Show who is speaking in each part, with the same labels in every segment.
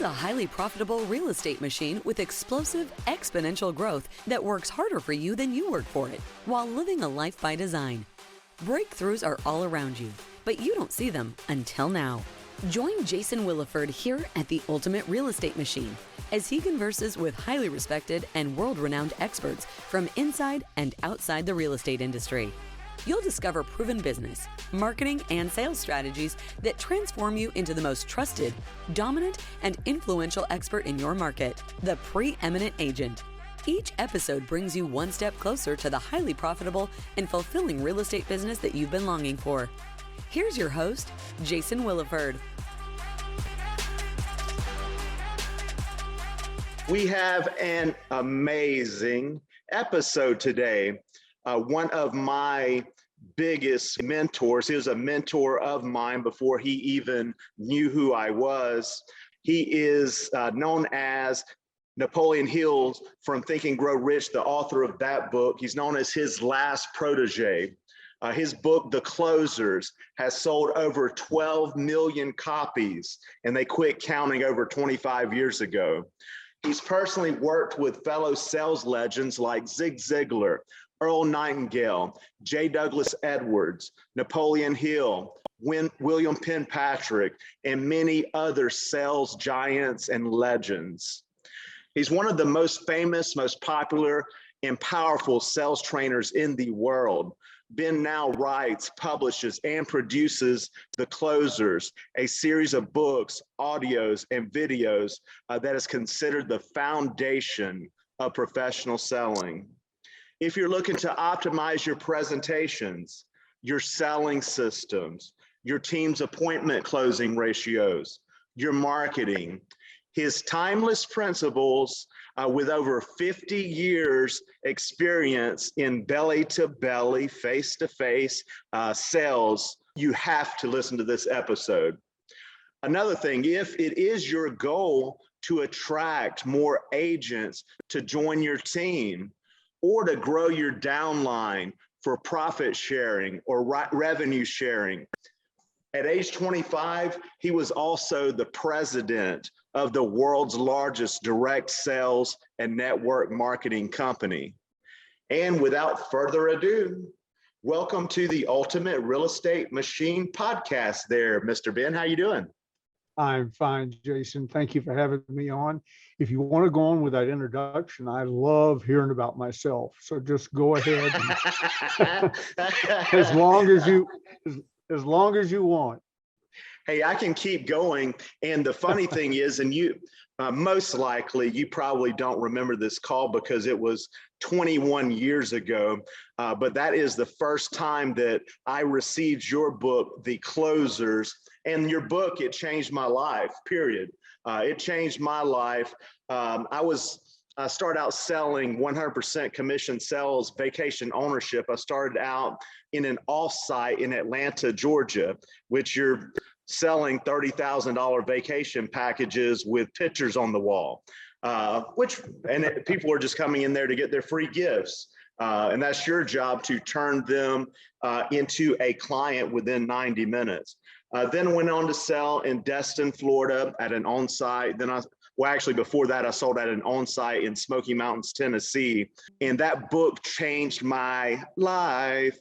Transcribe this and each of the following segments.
Speaker 1: Build a highly profitable real estate machine with explosive, exponential growth that works harder for you than you work for it, while living a life by design. Breakthroughs are all around you, but you don't see them until now. Join Jason Williford here at the Ultimate Real Estate Machine as he converses with highly respected and world-renowned experts from inside and outside the real estate industry. You'll discover proven business, marketing, and sales strategies that transform you into the most trusted, dominant, and influential expert in your market, the preeminent agent. Each episode brings you one step closer to the highly profitable and fulfilling real estate business that you've been longing for. Here's your host, Jason Williford.
Speaker 2: We have an amazing episode today. One of my biggest mentors, he was a mentor of mine before he even knew who I was. He is known as Napoleon Hill from Think and Grow Rich, the author of that book. He's known as his last protege. His book, The Closers, has sold over 12 million copies, and they quit counting over 25 years ago. He's personally worked with fellow sales legends like Zig Ziglar, Earl Nightingale, J. Douglas Edwards, Napoleon Hill, William Penpatrick, and many other sales giants and legends. He's one of the most famous, most popular, and powerful sales trainers in the world. Ben now writes, publishes, and produces The Closers, a series of books, audios, and videos that is considered the foundation of professional selling. If you're looking to optimize your presentations, your selling systems, your team's appointment closing ratios, your marketing, his timeless principles with over 50 years experience in belly-to-belly, face-to-face sales, you have to listen to this episode. Another thing, if it is your goal to attract more agents to join your team or to grow your downline for profit sharing or revenue sharing, at age 25, he was also the president of the world's largest direct sales and network marketing company. And without further ado, welcome to the Ultimate Real Estate Machine podcast there, Mr. Ben. How you doing?
Speaker 3: I'm fine, Jason. Thank you for having me on. If you want to go on with that introduction, I love hearing about myself. So just go ahead. as long as you want.
Speaker 2: Hey, I can keep going. And the funny thing is, and you most likely, you probably don't remember this call because it was 21 years ago. But that is the first time that I received your book, The Closers. And your book, it changed my life, period. It changed my life. I started out selling 100% commission sales, vacation ownership. I started out in an off-site in Atlanta, Georgia, which you're selling $30,000 vacation packages with pictures on the wall, people are just coming in there to get their free gifts. And that's your job to turn them into a client within 90 minutes. Then went on to sell in Destin, Florida at an on-site. Before that, I sold at an on-site in Smoky Mountains, Tennessee. And that book changed my life.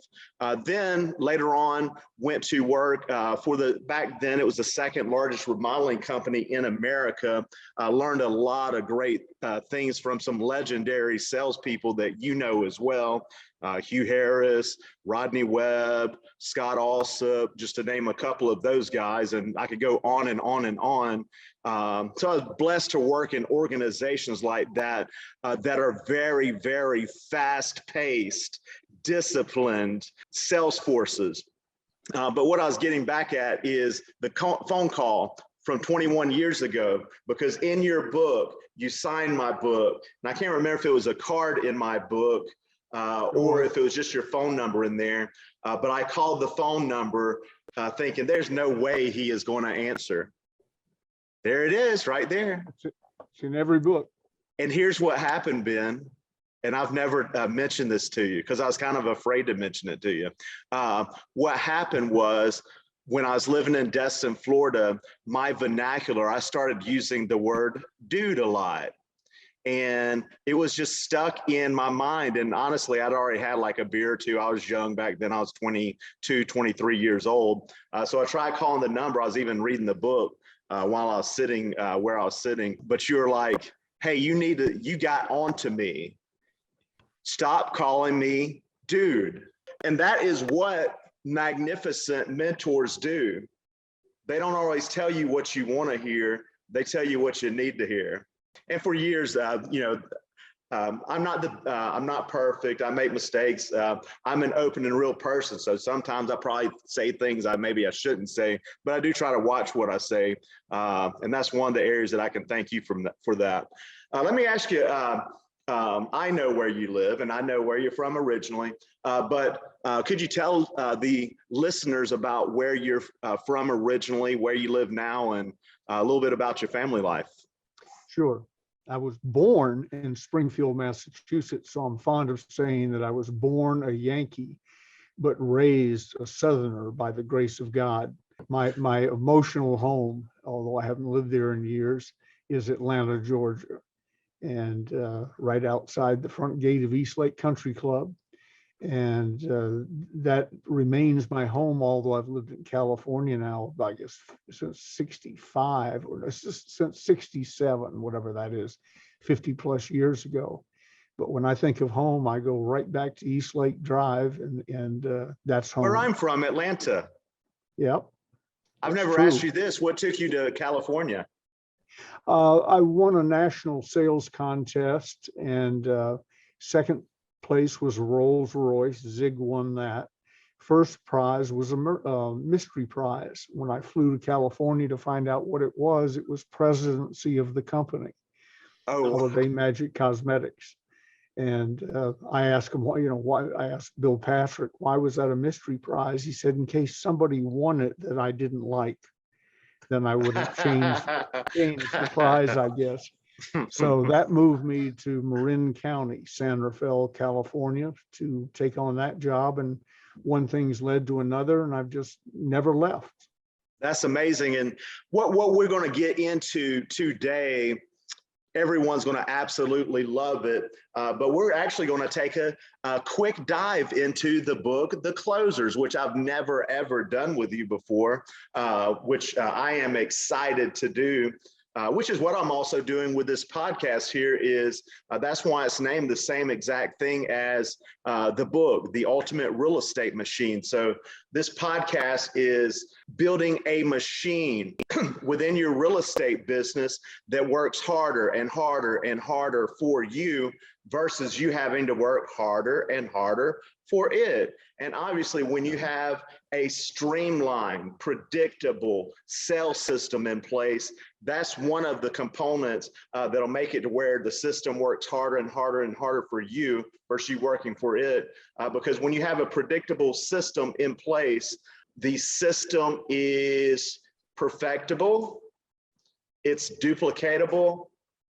Speaker 2: Then later on, went to work back then it was the second largest remodeling company in America. I learned a lot of great things from some legendary salespeople that you know as well. Hugh Harris, Rodney Webb, Scott Alsop, just to name a couple of those guys. And I could go on and on and on. So I was blessed to work in organizations like that, that are very, very fast-paced, disciplined sales forces. But what I was getting back at is the phone call from 21 years ago, because in your book, you signed my book. And I can't remember if it was a card in my book or if it was just your phone number in there. But I called the phone number thinking there's no way he is going to answer. There it is right there.
Speaker 3: It's in every book.
Speaker 2: And here's what happened, Ben. And I've never mentioned this to you because I was kind of afraid to mention it to you. What happened was when I was living in Destin, Florida, my vernacular, I started using the word dude a lot. And it was just stuck in my mind. And honestly, I'd already had like a beer or two. I was young back then. I was 22, 23 years old. So I tried calling the number. I was even reading the book while I was sitting where I was sitting. But you were like, hey, you got onto me. Stop calling me dude. And that is what magnificent mentors do. They don't always tell you what you want to hear. They tell you what you need to hear. And for years, I'm not perfect. I make mistakes. I'm an open and real person. So sometimes I probably say things maybe I shouldn't say, but I do try to watch what I say. And that's one of the areas that I can thank you for that. Let me ask you, I know where you live and I know where you're from originally, but could you tell the listeners about where you're from originally, where you live now, and a little bit about your family life?
Speaker 3: Sure. I was born in Springfield, Massachusetts, so I'm fond of saying that I was born a Yankee, but raised a Southerner by the grace of God. My emotional home, although I haven't lived there in years, is Atlanta, Georgia, and right outside the front gate of Eastlake Country Club. And that remains my home, although I've lived in California now, I guess, since 65 or since 67, whatever that is, 50 plus years ago. But when I think of home, I go right back to Eastlake Drive, and that's home.
Speaker 2: Where I'm from, Atlanta.
Speaker 3: Yep.
Speaker 2: I've never asked you this. What took you to California?
Speaker 3: I won a national sales contest, and second place was Rolls Royce. Zig won that. First prize was a mystery prize. When I flew to California to find out what it was presidency of the company, Holiday Magic Cosmetics. And I asked him, why? I asked Bill Patrick, why was that a mystery prize? He said, in case somebody won it that I didn't like, then I would have changed the prize, I guess. So that moved me to Marin County, San Rafael, California, to take on that job. And one thing's led to another, and I've just never left.
Speaker 2: That's amazing. And what we're going to get into today, everyone's going to absolutely love it. But we're actually going to take a quick dive into the book, The Closers, which I've never, ever done with you before, which I am excited to do. Which is what I'm also doing with this podcast here is that's why it's named the same exact thing as the book, The Ultimate Real Estate Machine. So this podcast is building a machine within your real estate business that works harder and harder and harder for you versus you having to work harder and harder for it. And obviously, when you have a streamlined, predictable sales system in place, that's one of the components that'll make it to where the system works harder and harder and harder for you versus you working for it. Because when you have a predictable system in place, the system is perfectible, it's duplicatable,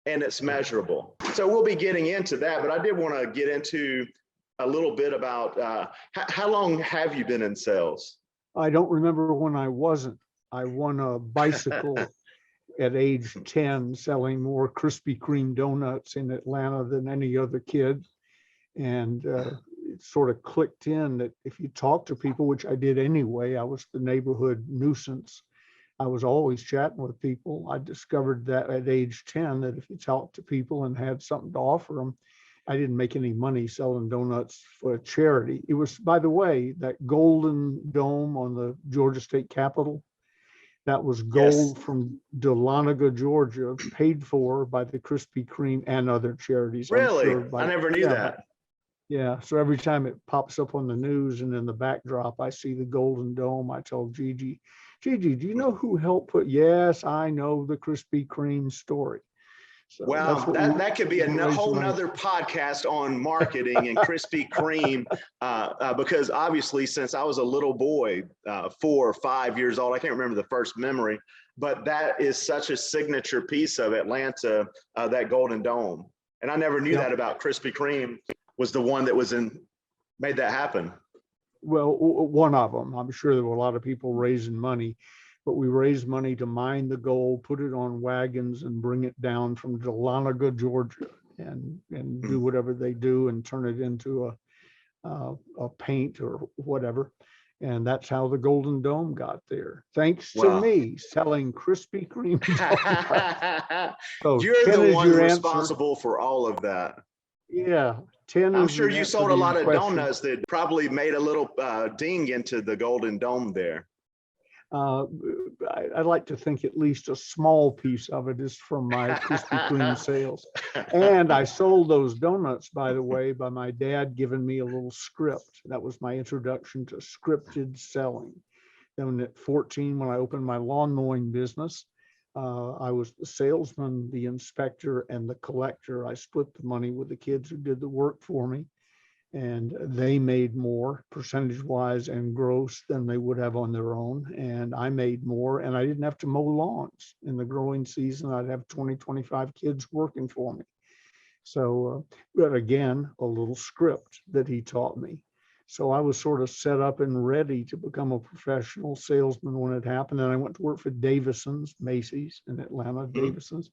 Speaker 2: and it's measurable. So we'll be getting into that, but I did want to get into a little bit about how long have you been in sales?
Speaker 3: I don't remember when I wasn't. I won a bicycle at age 10, selling more Krispy Kreme donuts in Atlanta than any other kid. And it sort of clicked in that if you talk to people, which I did anyway, I was the neighborhood nuisance. I was always chatting with people. I discovered that at age 10, that if you talk to people and had something to offer them, I didn't make any money selling donuts for a charity. It was, by the way, that golden dome on the Georgia State Capitol, that was gold from Dahlonega, Georgia, paid for by the Krispy Kreme and other charities.
Speaker 2: Really?
Speaker 3: Sure
Speaker 2: I never knew that.
Speaker 3: Yeah. So every time it pops up on the news and in the backdrop, I see the golden dome. I tell Gigi, do you know who helped put? Yes, I know the Krispy Kreme story. So
Speaker 2: wow, that could be a whole nother podcast on marketing and Krispy Kreme, because obviously since I was a little boy, 4 or 5 years old, I can't remember the first memory, but that is such a signature piece of Atlanta, that Golden Dome. And I never knew that about Krispy Kreme was the one that made that happen.
Speaker 3: one of them. I'm sure there were a lot of people raising money, but we raised money to mine the gold, put it on wagons, and bring it down from Dahlonega, Georgia, and do whatever they do and turn it into a paint or whatever. And that's how the Golden Dome got there, thanks to
Speaker 2: Wow.
Speaker 3: me selling Krispy Kreme donuts. So
Speaker 2: You're
Speaker 3: 10
Speaker 2: the
Speaker 3: is
Speaker 2: one
Speaker 3: your answer.
Speaker 2: responsible for all of that.
Speaker 3: Yeah, 10
Speaker 2: I'm
Speaker 3: is
Speaker 2: sure
Speaker 3: the
Speaker 2: you
Speaker 3: answer
Speaker 2: sold
Speaker 3: to
Speaker 2: a
Speaker 3: your
Speaker 2: lot of
Speaker 3: question.
Speaker 2: donuts that probably made a little ding into the Golden Dome there.
Speaker 3: I like to think at least a small piece of it is from my Krispy Kreme sales. And I sold those donuts, by the way, by my dad giving me a little script. That was my introduction to scripted selling. Then at 14, when I opened my lawn mowing business, I was the salesman, the inspector, and the collector. I split the money with the kids who did the work for me. And they made more percentage wise and gross than they would have on their own. And I made more, and I didn't have to mow lawns in the growing season. I'd have 20, 25 kids working for me. So, but again, a little script that he taught me. So I was sort of set up and ready to become a professional salesman when it happened. And I went to work for Davison's, Macy's in Atlanta, Davison's,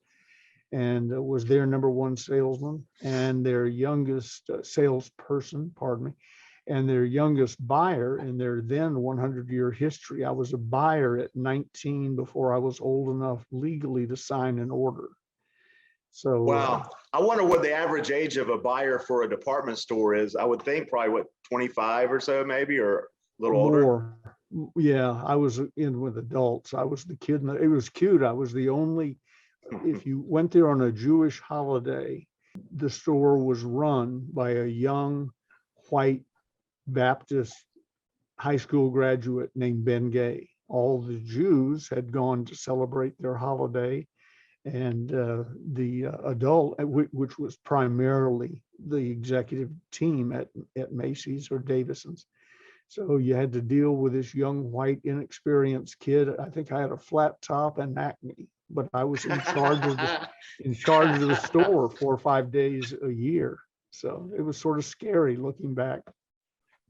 Speaker 3: and was their number one salesman and their youngest salesperson, pardon me, and their youngest buyer in their then 100-year history. I was a buyer at 19 before I was old enough legally to sign an order. So
Speaker 2: wow. I wonder what the average age of a buyer for a department store is. I would think probably 25 or so, maybe, or a little older.
Speaker 3: Yeah, I was in with adults. I was the kid. It was cute. I was the only. If you went there on a Jewish holiday, the store was run by a young white Baptist high school graduate named Ben Gay. All the Jews had gone to celebrate their holiday, and the adult, which was primarily the executive team at Macy's or Davison's. So you had to deal with this young, white, inexperienced kid. I think I had a flat top and acne, but I was in charge of the store 4 or 5 days a year. So it was sort of scary looking back.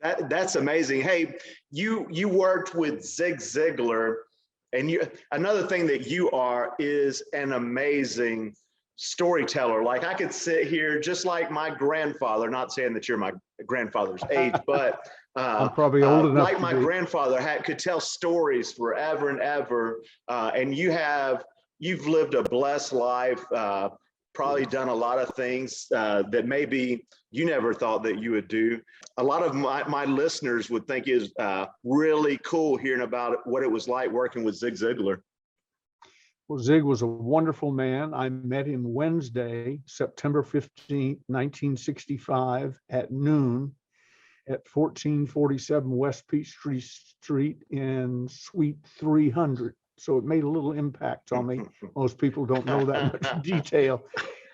Speaker 2: That's amazing. Hey, you worked with Zig Ziglar, and another thing that you are is an amazing storyteller. Like, I could sit here just like my grandfather, not saying that you're my grandfather's age, but
Speaker 3: I'm probably old enough
Speaker 2: like
Speaker 3: to
Speaker 2: my
Speaker 3: be.
Speaker 2: grandfather could tell stories forever and ever. And you've lived a blessed life, probably done a lot of things that maybe you never thought that you would do. A lot of my listeners would think is really cool hearing about what it was like working with Zig Ziglar.
Speaker 3: Well, Zig was a wonderful man. I met him Wednesday, September 15th, 1965 at noon at 1447 West Peachtree Street in Suite 300. So it made a little impact on me. Most people don't know that much detail.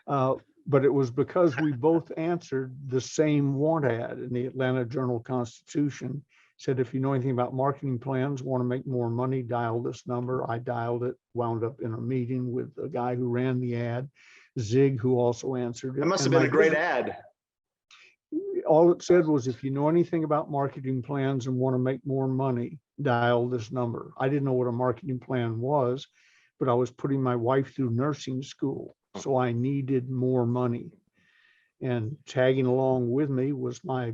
Speaker 3: But it was because we both answered the same want ad in the Atlanta Journal-Constitution. Said, if you know anything about marketing plans, want to make more money, dial this number. I dialed it, wound up in a meeting with the guy who ran the ad, Zig, who also answered it.
Speaker 2: That must have been a great ad.
Speaker 3: All it said was, if you know anything about marketing plans and want to make more money, dial this number. I didn't know what a marketing plan was, but I was putting my wife through nursing school, so I needed more money. And tagging along with me was my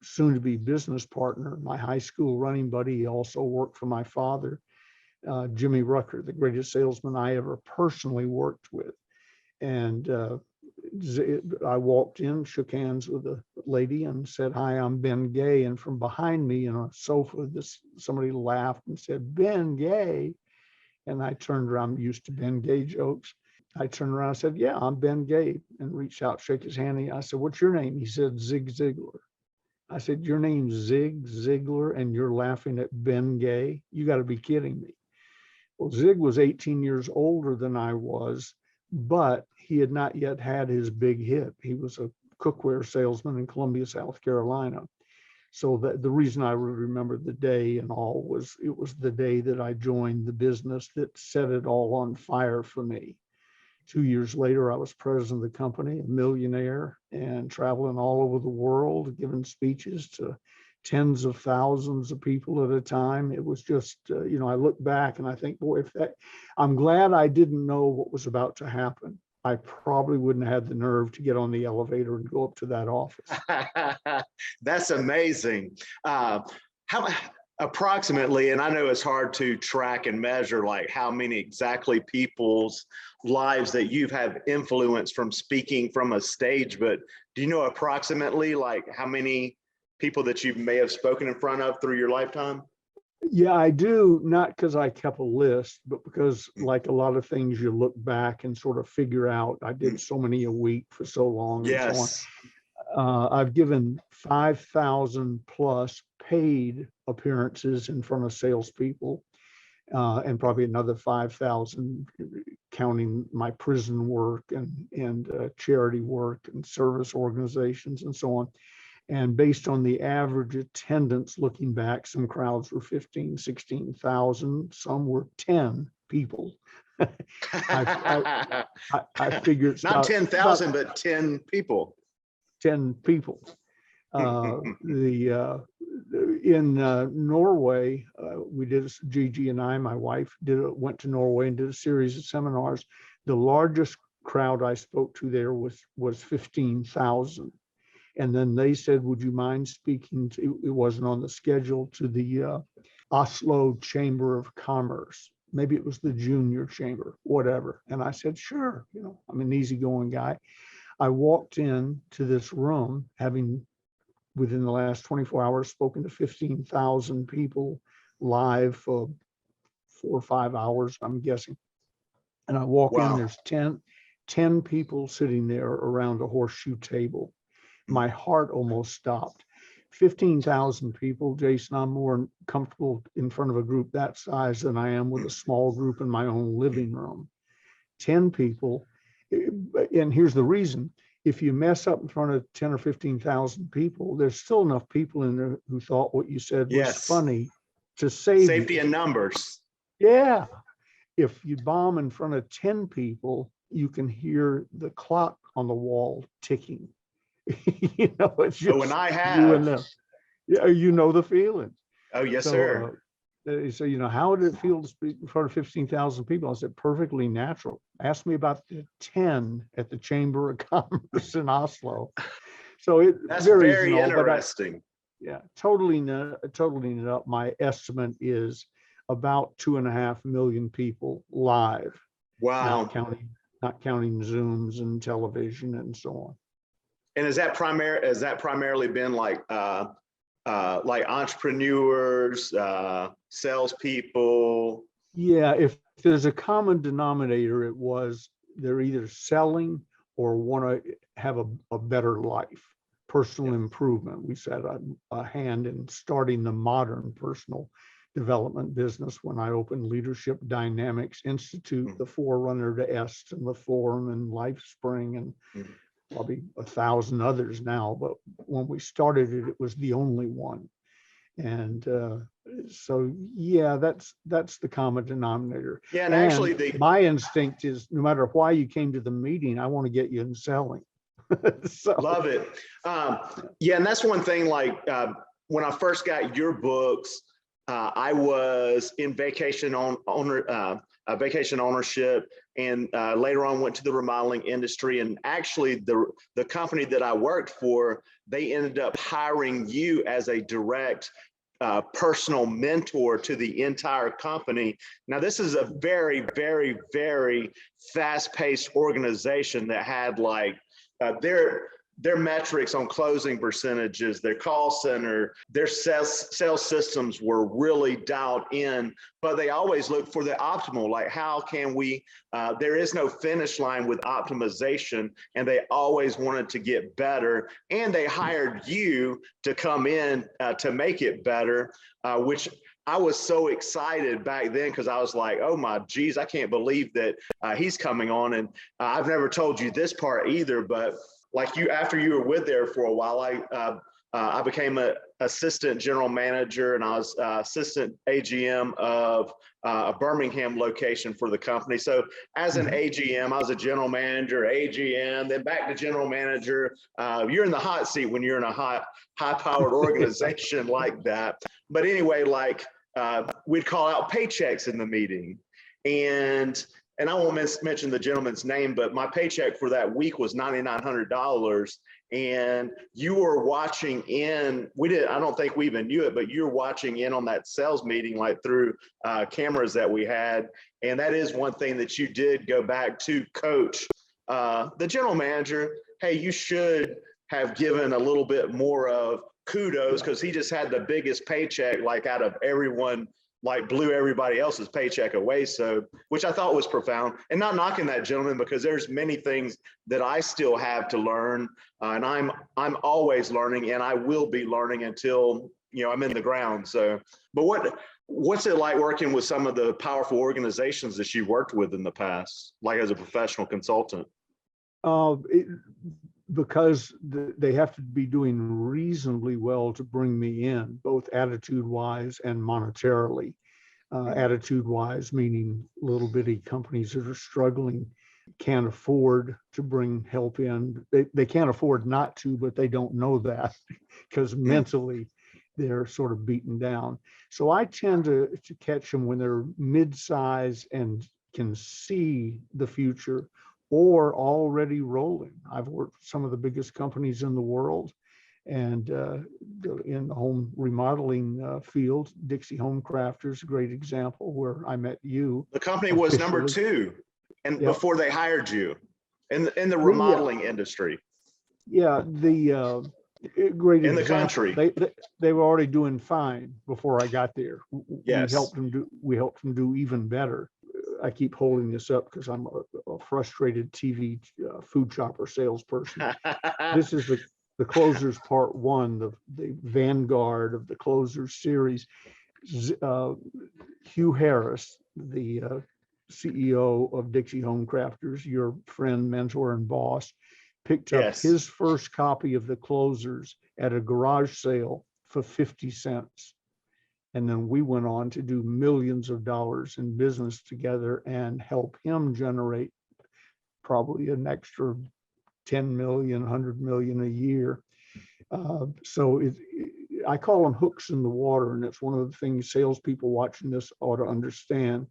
Speaker 3: soon-to-be business partner, my high school running buddy. He also worked for my father, Jimmy Rucker, the greatest salesman I ever personally worked with. And I walked in, shook hands with a lady and said, hi, I'm Ben Gay. And from behind me in a sofa, somebody laughed and said, Ben Gay. And I turned around, I'm used to Ben Gay jokes. I turned around and said, yeah, I'm Ben Gay, and reached out, shake his hand. I said, what's your name? He said, Zig Ziglar. I said, your name's Zig Ziglar and you're laughing at Ben Gay? You got to be kidding me. Well, Zig was 18 years older than I was, but he had not yet had his big hit. He was a cookware salesman in Columbia, South Carolina. So the reason I remember the day and all was it was the day that I joined the business that set it all on fire for me. 2 years later, I was president of the company, a millionaire, and traveling all over the world, giving speeches to tens of thousands of people at a time. It was just, I look back and I think, boy, I'm glad I didn't know what was about to happen. I probably wouldn't have had the nerve to get on the elevator and go up to that office.
Speaker 2: That's amazing. How approximately, and I know it's hard to track and measure like how many exactly people's lives that you've had influence from speaking from a stage, but do you know approximately like how many people that you may have spoken in front of through your lifetime?
Speaker 3: Yeah, I do, not because I kept a list, but because like a lot of things you look back and sort of figure out, I did so many a week for so long and so on.
Speaker 2: Yes.
Speaker 3: I've given 5,000 plus paid appearances in front of salespeople, and probably another 5,000 counting my prison work and charity work and service organizations and so on. And based on the average attendance, looking back, some crowds were 15, 16,000, some were 10 people. I figured it's
Speaker 2: Not
Speaker 3: about
Speaker 2: 10,000, but 10 people.
Speaker 3: 10 people. In Norway, we did, Gigi and I, my wife, went to Norway and did a series of seminars. The largest crowd I spoke to there was 15,000. And then they said, would you mind speaking to, it wasn't on the schedule, to the Oslo Chamber of Commerce. Maybe it was the junior chamber, whatever. And I said, sure, I'm an easygoing guy. I walked in to this room, having within the last 24 hours spoken to 15,000 people live for 4 or 5 hours, I'm guessing. And I walk in, there's 10 people sitting there around a horseshoe table. My heart almost stopped. 15,000 people, Jason, I'm more comfortable in front of a group that size than I am with a small group in my own living room. 10 people. And here's the reason. If you mess up in front of 10 or 15,000 people, there's still enough people in there who thought what you said was funny to save
Speaker 2: safety
Speaker 3: you.
Speaker 2: in numbers.
Speaker 3: Yeah. If you bomb in front of 10 people, you can hear the clock on the wall ticking. It's just
Speaker 2: when I have
Speaker 3: you and them. Yeah, the feeling.
Speaker 2: Oh, yes, sir.
Speaker 3: So, how did it feel to speak in front of 15,000 people? I said, perfectly natural. Ask me about the 10 at the Chamber of Commerce in Oslo. So
Speaker 2: that's
Speaker 3: very
Speaker 2: interesting.
Speaker 3: Totally up. My estimate is about 2.5 million people live.
Speaker 2: Wow.
Speaker 3: Not counting Zooms and television and so on.
Speaker 2: And has that primarily been like entrepreneurs, salespeople?
Speaker 3: Yeah, if there's a common denominator, they're either selling or want to have a better life, personal improvement. We set a hand in starting the modern personal development business when I opened Leadership Dynamics Institute, the forerunner to EST and the Forum and LifeSpring and probably 1,000 others now, but when we started it, it was the only one. And so, that's the common denominator.
Speaker 2: Yeah, and actually,
Speaker 3: my instinct is no matter why you came to the meeting, I want to get you in selling. So,
Speaker 2: love it. And that's one thing. Like when I first got your books, I was in vacation ownership, and later on went to the remodeling industry. And actually, the company that I worked for, they ended up hiring you as a direct personal mentor to the entire company. Now, this is a very, very, very fast-paced organization that had like their metrics on closing percentages, their call center, their sales systems were really dialed in, but they always look for the optimal, like how can we, there is no finish line with optimization, and they always wanted to get better, and they hired you to come in to make it better, which I was so excited back then because I was like, oh my geez, I can't believe that he's coming on. And I've never told you this part either, but like after you were with there for a while, I became an assistant general manager, and I was assistant AGM of a Birmingham location for the company. So as an AGM, I was a general manager, AGM, then back to general manager. You're in the hot seat when you're in a high-powered organization like that. But anyway, like we'd call out paychecks in the meeting, and I won't mention the gentleman's name, but my paycheck for that week was $9,900. And you were watching in, I don't think we even knew it, but you were watching in on that sales meeting, like through cameras that we had. And that is one thing that you did go back to coach the general manager. Hey, you should have given a little bit more of kudos, because he just had the biggest paycheck, like out of everyone, like blew everybody else's paycheck away. So, which I thought was profound, and not knocking that gentleman, because there's many things that I still have to learn, and I'm always learning, and I will be learning until, you know, I'm in the ground. So, but what's it like working with some of the powerful organizations that you worked with in the past, like as a professional consultant?
Speaker 3: Because they have to be doing reasonably well to bring me in, both attitude-wise and monetarily. Attitude-wise, meaning little bitty companies that are struggling can't afford to bring help in. They can't afford not to, but they don't know that because mentally they're sort of beaten down. So I tend to catch them when they're mid-size and can see the future, or already rolling. I've worked for some of the biggest companies in the world, and in the home remodeling field, Dixie Home Crafters, a great example, where I met you.
Speaker 2: The company was number 2, and before they hired you in the remodeling industry.
Speaker 3: Yeah, the great
Speaker 2: in
Speaker 3: example.
Speaker 2: the country.
Speaker 3: They were already doing fine before I got there.
Speaker 2: Yes.
Speaker 3: We helped them do even better. I keep holding this up because I'm a frustrated TV food shopper salesperson. This is the Closers Part 1, the vanguard of the Closers series. Hugh Harris, the CEO of Dixie Home Crafters, your friend, mentor, and boss, picked up his first copy of the Closers at a garage sale for 50 cents. And then we went on to do millions of dollars in business together and help him generate probably an extra 10 million, 100 million a year. So I call them hooks in the water. And it's one of the things salespeople watching this ought to understand.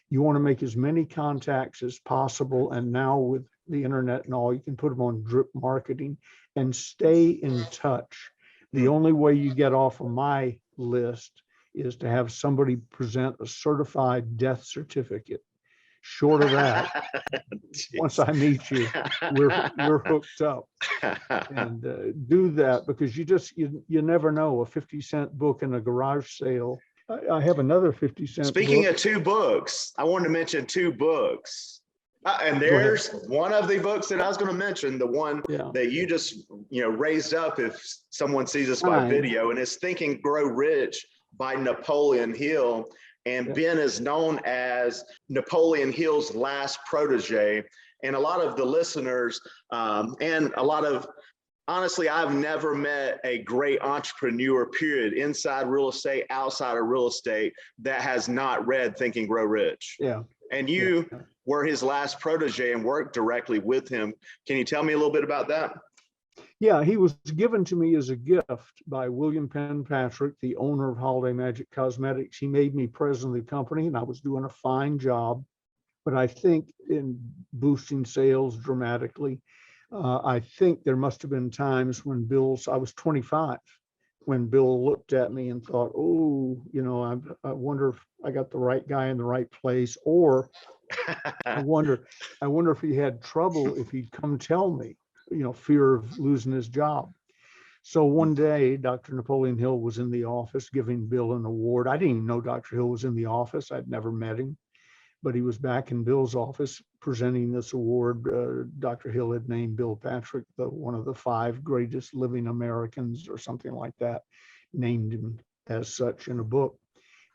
Speaker 3: You want to make as many contacts as possible. And now with the internet and all, you can put them on drip marketing and stay in touch. The only way you get off of my list is to have somebody present a certified death certificate. Short of that, once I meet you, we're hooked up. And do that, because you never know. A 50-cent book in a garage sale. I have another 50-cent
Speaker 2: Speaking
Speaker 3: book.
Speaker 2: of 2 books, I wanted to mention 2 books. And there's one of the books that I was going to mention, the one that you just raised up if someone sees this by video, and it's Think and Grow Rich by Napoleon Hill. And Ben is known as Napoleon Hill's last protege. And a lot of the listeners and a lot of, honestly, I've never met a great entrepreneur, period, inside real estate, outside of real estate, that has not read Think and Grow Rich.
Speaker 3: Yeah.
Speaker 2: And you were his last protege and worked directly with him. Can you tell me a little bit about that?
Speaker 3: Yeah, he was given to me as a gift by William Penpatrick, the owner of Holiday Magic Cosmetics. He made me president of the company, and I was doing a fine job. But I think in boosting sales dramatically, I think there must have been times when I was 25, when Bill looked at me and thought, oh, I wonder if I got the right guy in the right place, or I wonder if he had trouble if he'd come tell me, fear of losing his job. So one day, Dr. Napoleon Hill was in the office giving Bill an award. I didn't even know Dr. Hill was in the office. I'd never met him, but he was back in Bill's office presenting this award. Dr. Hill had named Bill Patrick one of the 5 greatest living Americans, or something like that, named him as such in a book.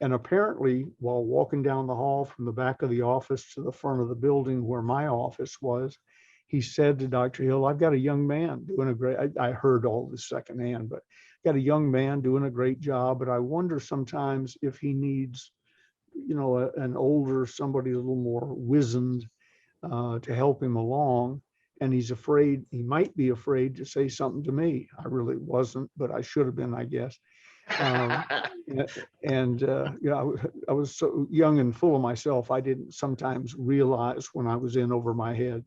Speaker 3: And apparently, while walking down the hall from the back of the office to the front of the building where my office was, he said to Dr. Hill, I've got a young man doing a great, I heard all this secondhand, but got a young man doing a great job, but I wonder sometimes if he needs, an older, somebody a little more wizened to help him along. And he might be afraid to say something to me. I really wasn't, but I should have been, I guess. I was so young and full of myself, I didn't sometimes realize when I was in over my head.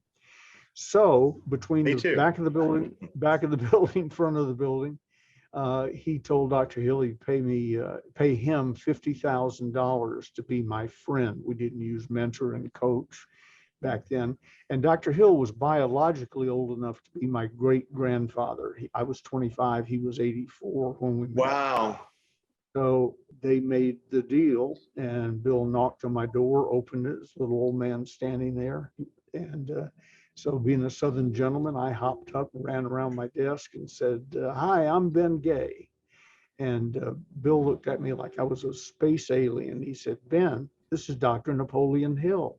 Speaker 3: So between
Speaker 2: Me
Speaker 3: the
Speaker 2: too.
Speaker 3: back of the building, front of the building, he told Dr. Hill he'd pay him $50,000 to be my friend. We didn't use mentor and coach back then. And Dr. Hill was biologically old enough to be my great grandfather. I was 25, he was 84 when we met.
Speaker 2: Wow.
Speaker 3: So they made the deal, and Bill knocked on my door, opened it, this little old man standing there. And so being a Southern gentleman, I hopped up and ran around my desk and said, hi, I'm Ben Gay. And Bill looked at me like I was a space alien. He said, Ben, this is Dr. Napoleon Hill.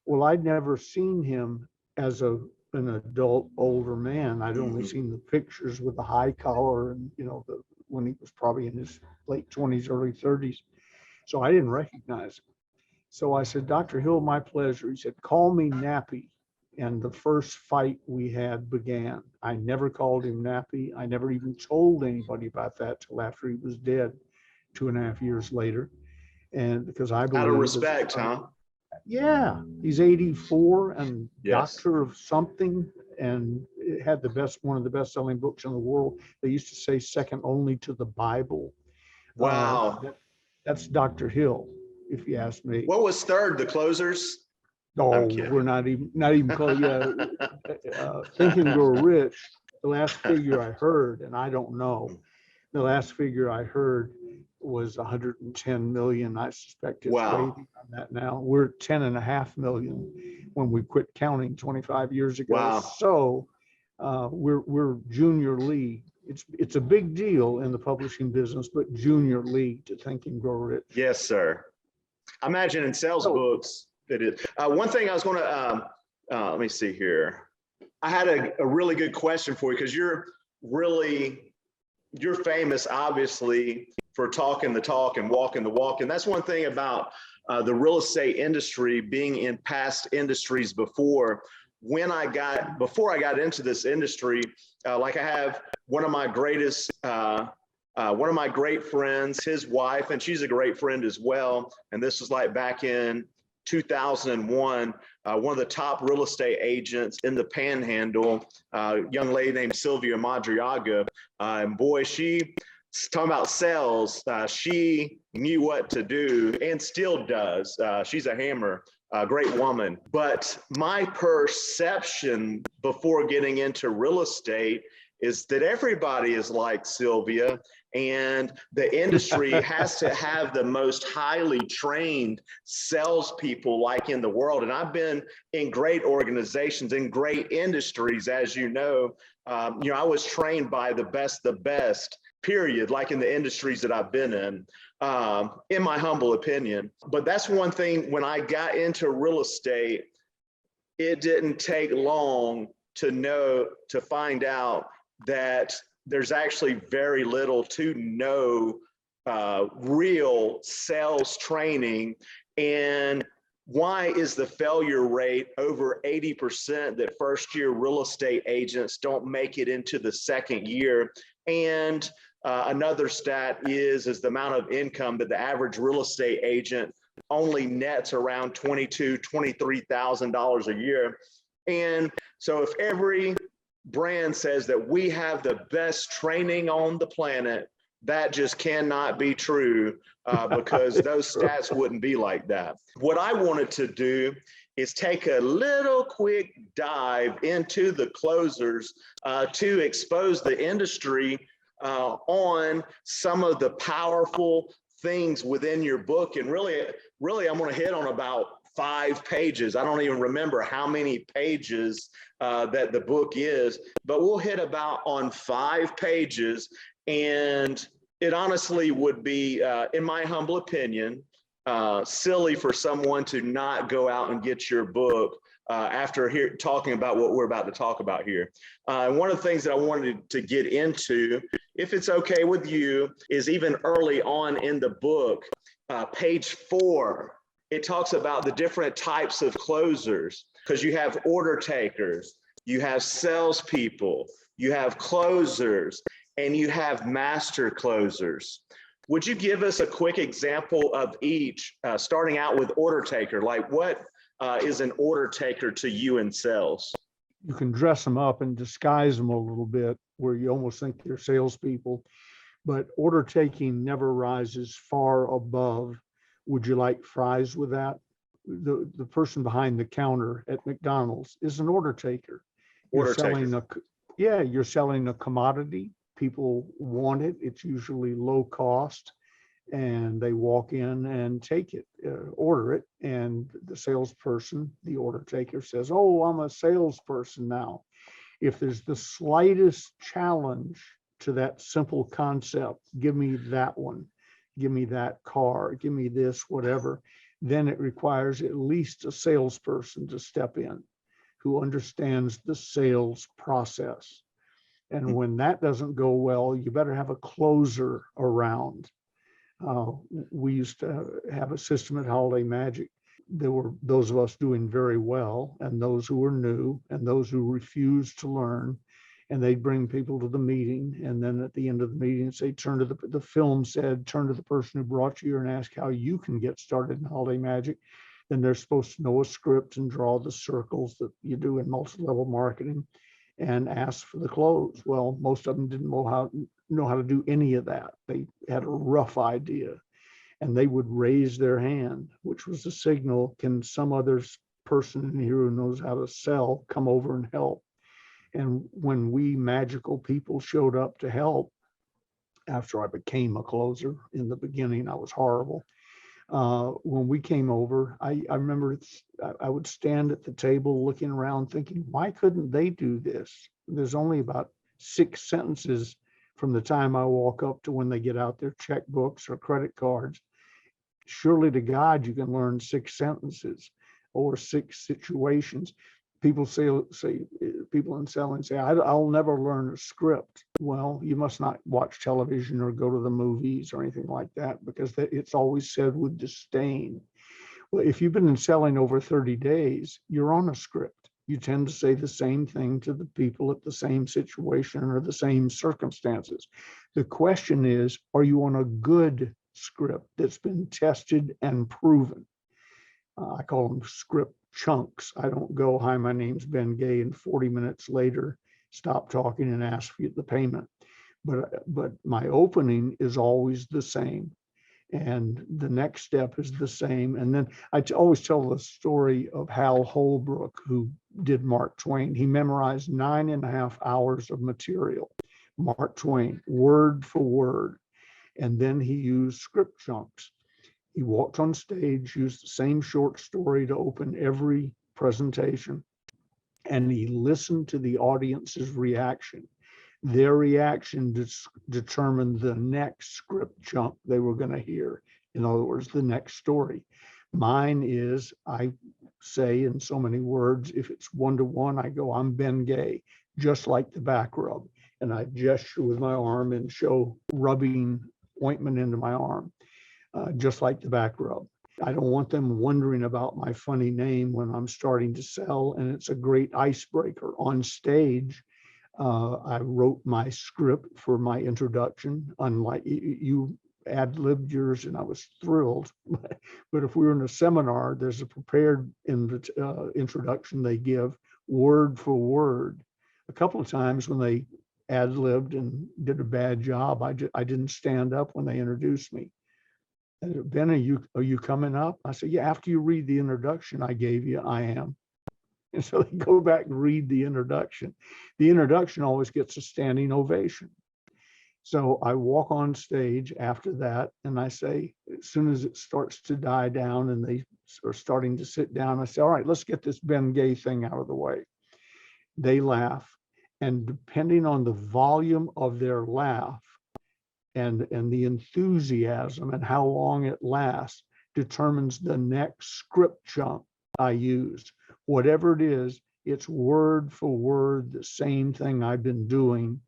Speaker 3: Well, I'd never seen him as an adult older man. I'd only seen the pictures with the high collar and, when he was probably in his late 20s, early 30s. So I didn't recognize him. So I said, Dr. Hill, my pleasure. He said, call me Nappy. And the first fight we had began. I never called him Nappy. I never even told anybody about that till after he was dead 2.5 years later. And because I believe—
Speaker 2: Out of respect, huh?
Speaker 3: Yeah, he's 84 and
Speaker 2: Yes.
Speaker 3: doctor of something, and it had one of the best selling books in the world. They used to say second only to the Bible.
Speaker 2: Wow.
Speaker 3: That's Dr. Hill, if you ask me.
Speaker 2: What was third? The Closers?
Speaker 3: Oh, we're not even close. Yeah, Think and Grow Rich. The last figure I heard, and I don't know, the last figure I heard was 110 million. I suspect it's
Speaker 2: Wow.
Speaker 3: way beyond that now. We're at 10.5 million when we quit counting 25 years ago.
Speaker 2: Wow.
Speaker 3: So we're junior league. It's a big deal in the publishing business, but junior league to Think and Grow Rich.
Speaker 2: Yes, sir. I imagine in sales books it is. One thing I was going to let me see here. I had a really good question for you, because you're famous, obviously, for talking the talk and walking the walk. And that's one thing about the real estate industry, being in past industries before. Before I got into this industry, like I have one of my great friends, his wife, and she's a great friend as well. And this was like back in 2001, one of the top real estate agents in the Panhandle, young lady named Sylvia Madriaga. And boy, talking about sales, she knew what to do and still does. She's a hammer, a great woman. But my perception before getting into real estate is that everybody is like Sylvia, and the industry has to have the most highly trained salespeople like in the world. And I've been in great organizations, in great industries, as you know. I was trained by the best, period, like in the industries that I've been in my humble opinion. But that's one thing, when I got into real estate, it didn't take long to find out that there's actually very little to no real sales training. And why is the failure rate over 80% that first year real estate agents don't make it into the second year? And another stat is the amount of income that the average real estate agent only nets around $22,000, $23,000 a year. And so if every brand says that we have the best training on the planet, that just cannot be true, because those stats wouldn't be like that. What I wanted to do is take a little quick dive into the closers to expose the industry on some of the powerful things within your book. And really, I'm going to hit on about 5 pages. I don't even remember how many pages that the book is, but we'll hit about on 5 pages. And it honestly would be, in my humble opinion, silly for someone to not go out and get your book after talking about what we're about to talk about here. And one of the things that I wanted to get into, if it's okay with you, is even early on in the book, page 4, it talks about the different types of closers, because you have order takers, you have salespeople, you have closers, and you have master closers. Would you give us a quick example of each, starting out with order taker? Like, what is an order taker to you in sales?
Speaker 3: You can dress them up and disguise them a little bit where you almost think they're salespeople, but order taking never rises far above, would you like fries with that? The person behind the counter at McDonald's is an order taker. You're selling a commodity. People want it. It's usually low cost, and they walk in and take it, order it. And the salesperson, the order taker, says, "Oh, I'm a salesperson now." If there's the slightest challenge to that simple concept, give me that one, give me that car, give me this, whatever, then it requires at least a salesperson to step in who understands the sales process. And when that doesn't go well, you better have a closer around. We used to have a system at Holiday Magic. There were those of us doing very well, and those who were new, and those who refused to learn. And they'd bring people to the meeting. And then at the end of the meeting, say, turn to the film said, turn to the person who brought you here and ask how you can get started in Holiday Magic. Then they're supposed to know a script and draw the circles that you do in multi-level marketing and ask for the close. Well, most of them didn't know how to do any of that. They had a rough idea, and they would raise their hand, which was a signal, can some other person in here who knows how to sell come over and help? And when we magical people showed up to help, after I became a closer, in the beginning I was horrible. When we came over, I remember I would stand at the table looking around thinking, why couldn't they do this? There's only about 6 sentences from the time I walk up to when they get out their checkbooks or credit cards. Surely to God, you can learn 6 sentences or 6 situations. People say people in selling say, I'll never learn a script. Well, you must not watch television or go to the movies or anything like that, because it's always said with disdain. Well, if you've been in selling over 30 days, you're on a script. You tend to say the same thing to the people at the same situation or the same circumstances. The question is, are you on a good script that's been tested and proven? I call them script chunks. I don't go, hi, my name's Ben Gay, and 40 minutes later, stop talking and ask for the payment. But my opening is always the same. And the next step is the same. And then I always tell the story of Hal Holbrook, who did Mark Twain. He memorized 9.5 hours of material, Mark Twain, word for word. And then he used script chunks. He walked on stage, used the same short story to open every presentation, and he listened to the audience's reaction. Their reaction determined the next script chunk they were going to hear. In other words, the next story. Mine is, I say in so many words, if it's 1-to-1, I go, I'm Ben Gay, just like the back rub. And I gesture with my arm and show rubbing ointment into my arm. Just like the back rub. I don't want them wondering about my funny name when I'm starting to sell, and it's a great icebreaker. On stage, I wrote my script for my introduction, unlike you ad-libbed yours, and I was thrilled. But if we were in a seminar, there's a prepared introduction they give word for word. A couple of times when they ad-libbed and did a bad job, I didn't stand up when they introduced me. Ben, are you coming up? I said, yeah, after you read the introduction I gave you, I am. And so they go back and read the introduction. The introduction always gets a standing ovation. So I walk on stage after that, and I say, as soon as it starts to die down and they are starting to sit down, I say, all right, let's get this Ben Gay thing out of the way. They laugh, and depending on the volume of their laugh, and the enthusiasm and how long it lasts determines the next script chunk I use. Whatever it is, it's word for word the same thing I've been doing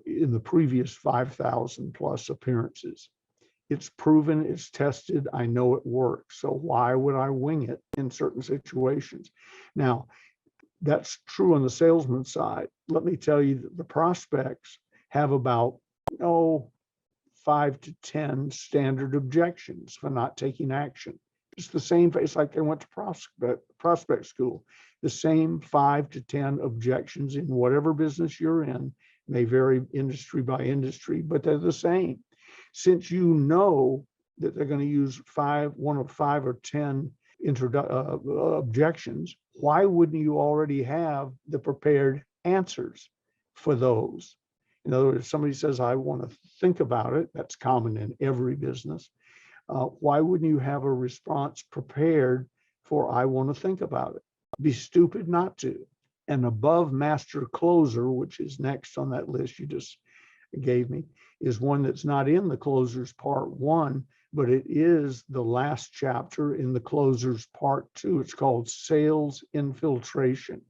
Speaker 3: in the previous 5,000 plus appearances. It's proven, it's tested, I know it works. So why would I wing it in certain situations? Now, that's true on the salesman side. Let me tell you that the prospects have about, 5 to 10 standard objections for not taking action. It's the same, it's like they went to prospect school. The same 5 to 10 objections in whatever business you're in, may vary industry by industry, but they're the same. Since you know that they're going to use one of 5 or 10 objections, why wouldn't you already have the prepared answers for those? In other words, if somebody says, I want to think about it, that's common in every business. Why wouldn't you have a response prepared for, I want to think about it? Be stupid not to. And above master closer, which is next on that list you just gave me, is one that's not in the closers part 1, but it is the last chapter in the closers part 2. It's called sales infiltration.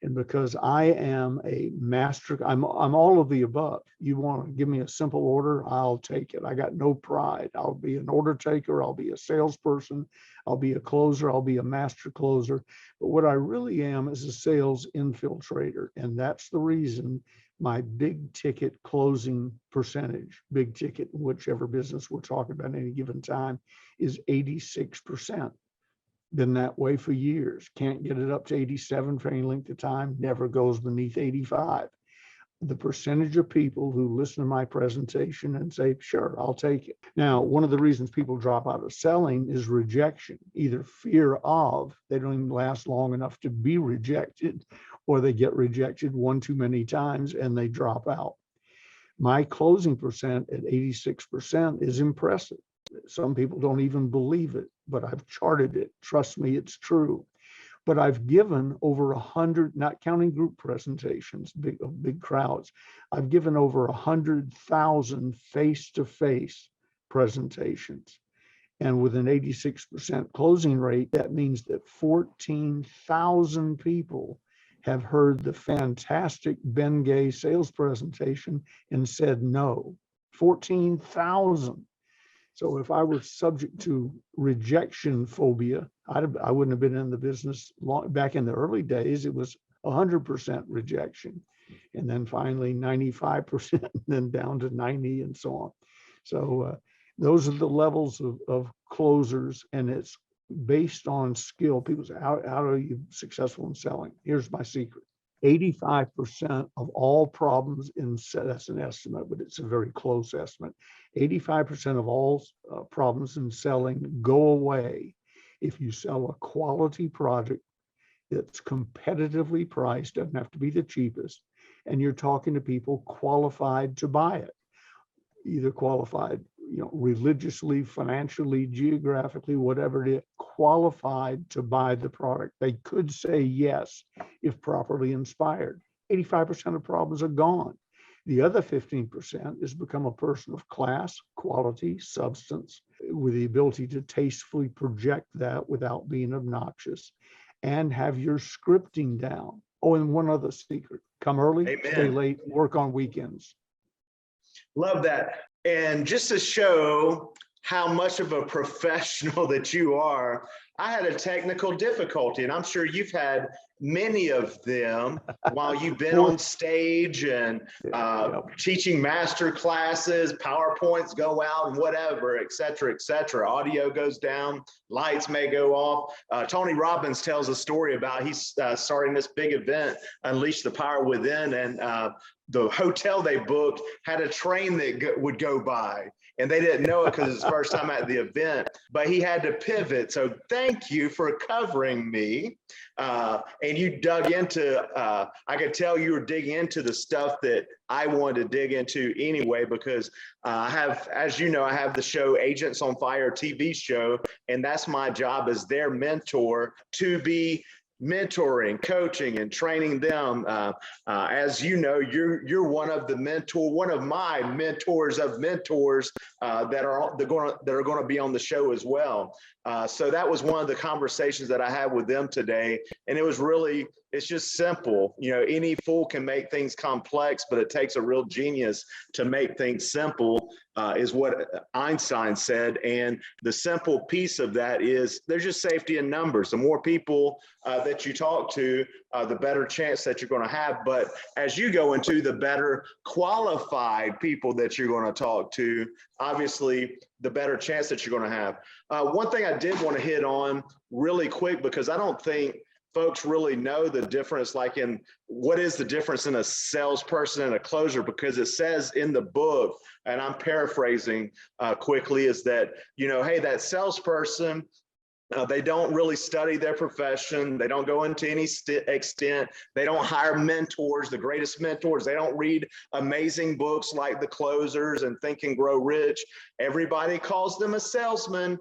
Speaker 3: And because I am a master, I'm all of the above. You want to give me a simple order, I'll take it. I got no pride. I'll be an order taker. I'll be a salesperson. I'll be a closer. I'll be a master closer. But what I really am is a sales infiltrator. And that's the reason my big ticket closing percentage, big ticket, whichever business we're talking about at any given time, is 86%. Been that way for years. Can't get it up to 87 for any length of time. Never goes beneath 85. The percentage of people who listen to my presentation and say, sure, I'll take it. Now, one of the reasons people drop out of selling is rejection, either fear of, they don't even last long enough to be rejected, or they get rejected one too many times and they drop out. My closing percent at 86% is impressive. Some people don't even believe it, but I've charted it. Trust me, it's true. But I've given over 100, not counting group presentations, big crowds, I've given over 100,000 face-to-face presentations. And with an 86% closing rate, that means that 14,000 people have heard the fantastic Ben Gay sales presentation and said no. 14,000. So if I were subject to rejection phobia, I wouldn't have been in the business long. Back in the early days, it was 100% rejection. And then finally 95%, and then down to 90 and so on. So those are the levels of closers, and it's based on skill. People say, how are you successful in selling? Here's my secret. 85% of all problems that's an estimate, but it's a very close estimate. 85% of all problems in selling go away if you sell a quality product that's competitively priced, doesn't have to be the cheapest, and you're talking to people qualified to buy it, either qualified, religiously, financially, geographically, whatever it is, qualified to buy the product. They could say yes if properly inspired. 85% of problems are gone. The other 15% is become a person of class, quality, substance, with the ability to tastefully project that without being obnoxious, and have your scripting down. Oh, and one other secret: come early,
Speaker 2: Amen.
Speaker 3: Stay late, work on weekends.
Speaker 2: Love that. And just to show how much of a professional that you are, I had a technical difficulty, and I'm sure you've had many of them while you've been on stage and teaching master classes, PowerPoints go out and whatever, et cetera, audio goes down, lights may go off. Tony Robbins tells a story about he's starting this big event, Unleash the Power Within, and the hotel they booked had a train that would go by, and they didn't know it because it's the first time at the event, but he had to pivot. So thank you for covering me. And you dug into, I could tell you were digging into the stuff that I wanted to dig into anyway, because I have, as you know, I have the show Agents on Fire TV show, and that's my job as their mentor, to be mentoring, coaching, and training them. As you know, you're one of my mentors of mentors that are going to be on the show as well. So that was one of the conversations that I had with them today, and it's just simple. Any fool can make things complex, but it takes a real genius to make things simple, is what Einstein said. And the simple piece of that is there's just safety in numbers. The more people that you talk to, the better chance that you're going to have. But as you go into the better qualified people that you're going to talk to, obviously, the better chance that you're going to have. One thing I did want to hit on really quick, because I don't think folks really know the difference, like in what is the difference in a salesperson and a closer, because it says in the book, and I'm paraphrasing quickly, is that, hey, that salesperson, they don't really study their profession. They don't go into any extent. They don't hire mentors, the greatest mentors. They don't read amazing books like The Closers and Think and Grow Rich. Everybody calls them a salesman.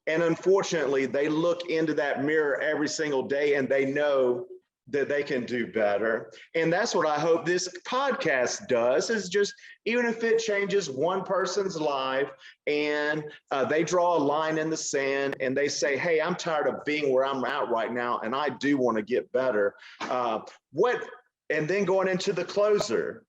Speaker 2: And unfortunately, they look into that mirror every single day and they know that they can do better. And that's what I hope this podcast does, is just, even if it changes one person's life and they draw a line in the sand and they say, hey, I'm tired of being where I'm at right now and I do want to get better. And then going into the closer.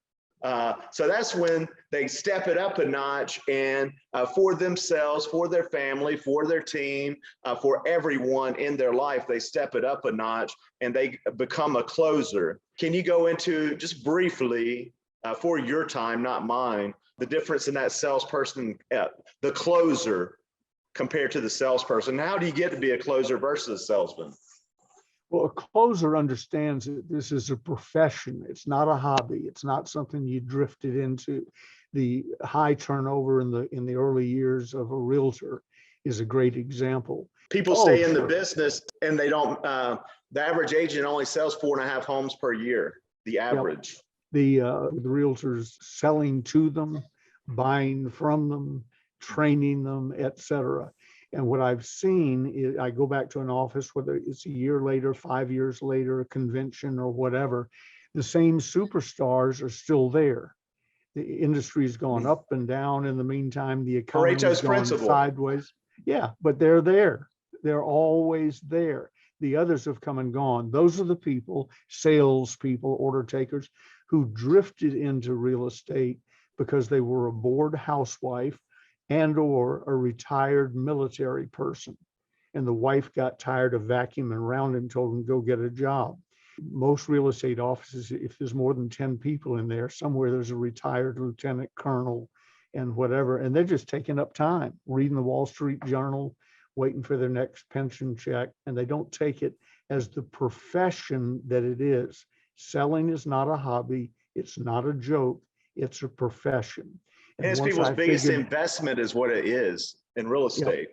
Speaker 2: So that's when they step it up a notch, and for themselves, for their family, for their team, for everyone in their life, they step it up a notch and they become a closer. Can you go into, just briefly, for your time, not mine, the difference in that salesperson, the closer compared to the salesperson? How do you get to be a closer versus a salesman?
Speaker 3: Well, a closer understands that this is a profession. It's not a hobby. It's not something you drifted into. The high turnover in the early years of a realtor is a great example.
Speaker 2: People stay in the business and they don't, the average agent only sells 4.5 homes per year, the average.
Speaker 3: Yep. The realtors selling to them, buying from them, training them, et cetera. And what I've seen is, I go back to an office, whether it's a year later, 5 years later, a convention or whatever, the same superstars are still there. The industry's gone up and down. In the meantime, the economy's gone sideways. Yeah, but they're there. They're always there. The others have come and gone. Those are the people, salespeople, order takers, who drifted into real estate because they were a bored housewife and or a retired military person. And the wife got tired of vacuuming around and told him, go get a job. Most real estate offices, if there's more than 10 people in there, somewhere there's a retired lieutenant colonel and whatever, and they're just taking up time, reading the Wall Street Journal, waiting for their next pension check, and they don't take it as the profession that it is. Selling is not a hobby. It's not a joke. It's a profession.
Speaker 2: And it's people's biggest investment is what it is in real estate.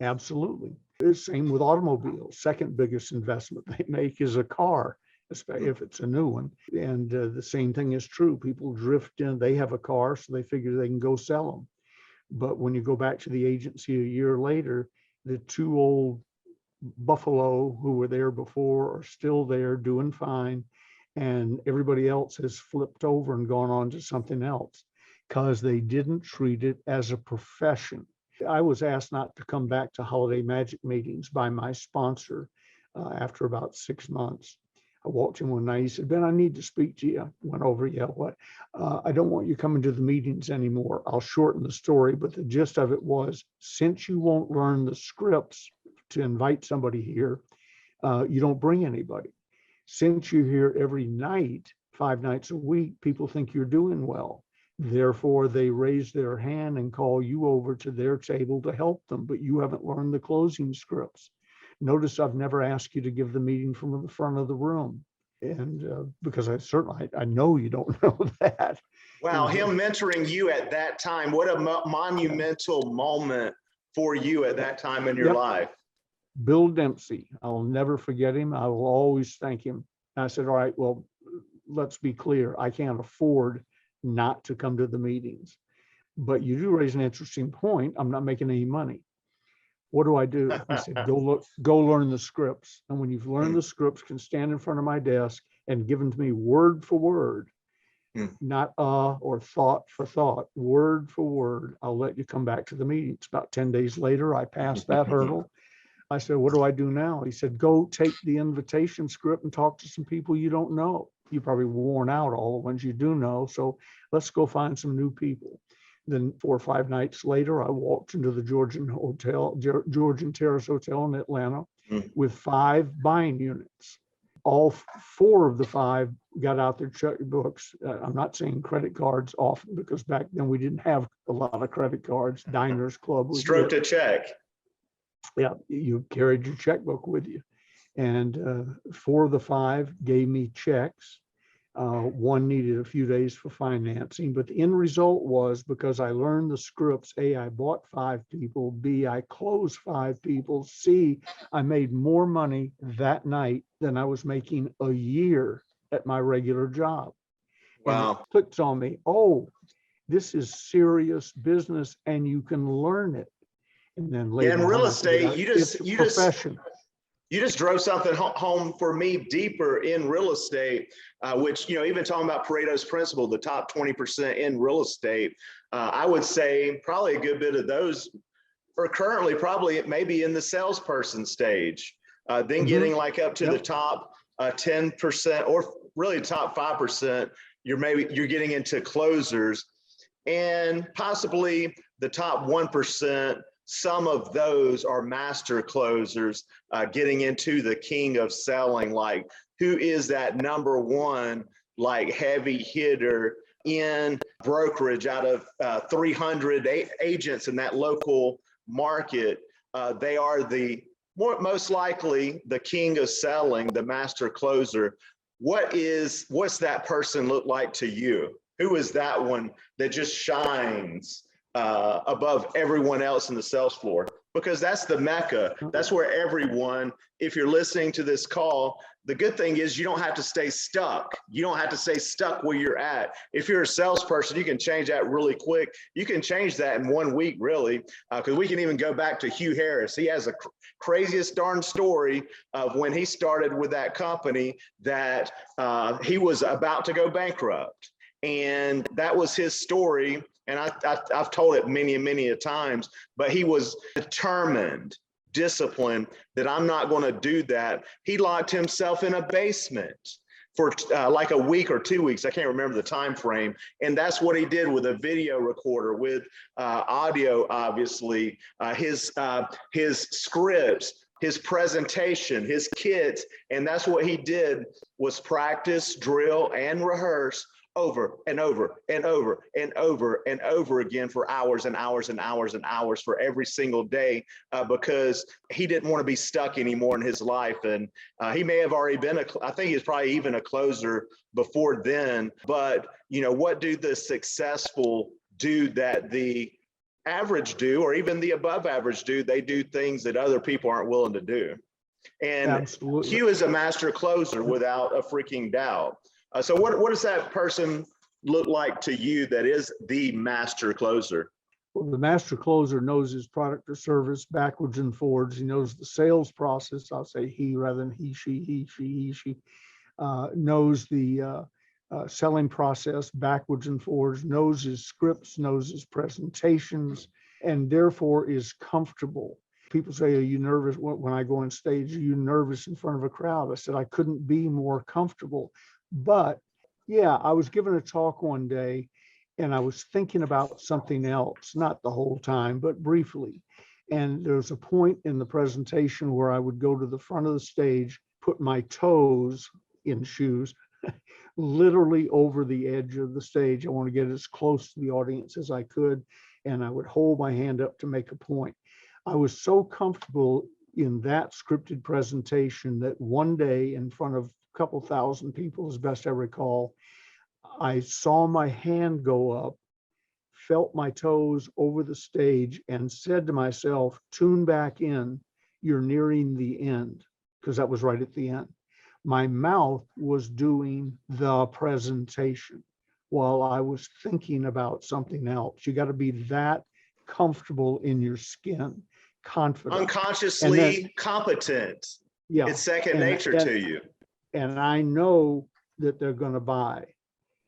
Speaker 3: Yeah, absolutely. The same with automobiles. Second biggest investment they make is a car, especially if it's a new one. And the same thing is true. People drift in, they have a car, so they figure they can go sell them. But when you go back to the agency a year later, the two old buffalo who were there before are still there doing fine. And everybody else has flipped over and gone on to something else, because they didn't treat it as a profession. I was asked not to come back to Holiday Magic meetings by my sponsor after about 6 months. I walked in one night, he said, Ben, I need to speak to you. I went over, what? I don't want you coming to the meetings anymore. I'll shorten the story, but the gist of it was, since you won't learn the scripts to invite somebody here, you don't bring anybody. Since you're here every night, 5 nights a week, people think you're doing well. Therefore, they raise their hand and call you over to their table to help them, but you haven't learned the closing scripts. Notice I've never asked you to give the meeting from the front of the room. And because I know you don't know that.
Speaker 2: Wow, him mentoring you at that time, what a monumental moment for you at that time in your life.
Speaker 3: Bill Dempsey, I'll never forget him. I will always thank him. And I said, all right, well, let's be clear. I can't afford not to come to the meetings. But you do raise an interesting point. I'm not making any money. What do I do? He said, go learn the scripts. And when you've learned the scripts, can stand in front of my desk and give them to me word for word, not or thought for thought, word for word. I'll let you come back to the meeting. It's about 10 days later, I passed that hurdle. I said, what do I do now? He said, go take the invitation script and talk to some people you don't know. You probably worn out all the ones you do know. So let's go find some new people. Then 4 or 5 nights later, I walked into the Georgian Terrace Hotel in Atlanta with 5 buying units. All 4 of the 5 got out their checkbooks. I'm not saying credit cards often, because back then we didn't have a lot of credit cards. Diners Club was
Speaker 2: Stroked a check.
Speaker 3: Yeah, you carried your checkbook with you. And 4 of the 5 gave me checks. 1 needed a few days for financing, but the end result was, because I learned the scripts, A, I bought 5 people, B, I closed 5 people, C, I made more money that night than I was making a year at my regular job.
Speaker 2: Wow.
Speaker 3: And it clicked on me, oh, this is serious business and you can learn it. And then later
Speaker 2: in real estate, you just drove something home for me deeper in real estate, which, even talking about Pareto's principle, the top 20% in real estate, I would say probably a good bit of those are currently probably maybe in the salesperson stage, then getting like up to the top 10% or really top 5%, you're getting into closers, and possibly the top 1%. Some of those are master closers, getting into the king of selling, like who is that number one, like heavy hitter in brokerage out of 300 agents in that local market. They are most likely the king of selling, the master closer. What's that person look like to you? Who is that one that just shines above everyone else in the sales floor? Because that's the mecca. That's where everyone, if you're listening to this call, the good thing is you don't have to stay stuck. You don't have to stay stuck where you're at. If you're a salesperson, you can change that really quick. You can change that in 1 week, really, because we can even go back to Hugh Harris. He has a craziest darn story of when he started with that company that he was about to go bankrupt. And that was his story. And I've told it many a times, but he was determined, disciplined, that I'm not going to do that. He locked himself in a basement for like a week or 2 weeks. I can't remember the time frame. And that's what he did with a video recorder, with audio, obviously, his scripts, his presentation, his kits. And that's what he did, was practice, drill, and rehearse over and over and over and over and over again for hours and hours and hours and hours for every single day, because he didn't want to be stuck anymore in his life. And he may have already been I think he was probably even a closer before then. But what do the successful do that the average do, or even the above average do? They do things that other people aren't willing to do. And absolutely, Hugh is a master closer without a freaking doubt. So what does that person look like to you that is the master closer?
Speaker 3: Well, the master closer knows his product or service backwards and forwards. He knows the sales process. I'll say he rather than he, she, knows the selling process backwards and forwards, knows his scripts, knows his presentations, and therefore is comfortable. People say, are you nervous when I go on stage? Are you nervous in front of a crowd? I said, I couldn't be more comfortable. But yeah, I was given a talk one day and I was thinking about something else, not the whole time, but briefly. And there was a point in the presentation where I would go to the front of the stage, put my toes in shoes, literally over the edge of the stage. I want to get as close to the audience as I could. And I would hold my hand up to make a point. I was so comfortable in that scripted presentation that one day, in front of couple thousand people, as best I recall, I saw my hand go up, felt my toes over the stage, and said to myself, tune back in, you're nearing the end, because that was right at the end. My mouth was doing the presentation while I was thinking about something else. You got to be that comfortable in your skin. confident.
Speaker 2: Unconsciously competent.
Speaker 3: Yeah.
Speaker 2: It's second nature to you.
Speaker 3: And I know that they're going to buy,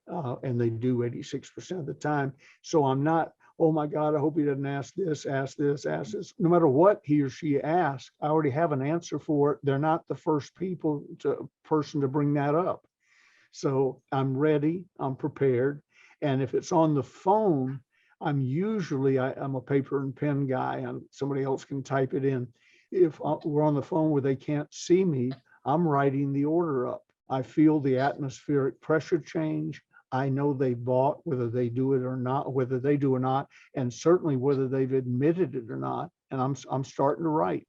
Speaker 3: and they do 86% of the time. So I'm not, oh my God, I hope he doesn't ask this, ask this, ask this. No matter what he or she asks, I already have an answer for it. They're not the first person to bring that up. So I'm ready, I'm prepared. And if it's on the phone, I'm a paper and pen guy, and somebody else can type it in. If we're on the phone where they can't see me, I'm writing the order up. I feel the atmospheric pressure change. I know they bought, whether they do it or not, whether they do or not, and certainly whether they've admitted it or not. And I'm starting to write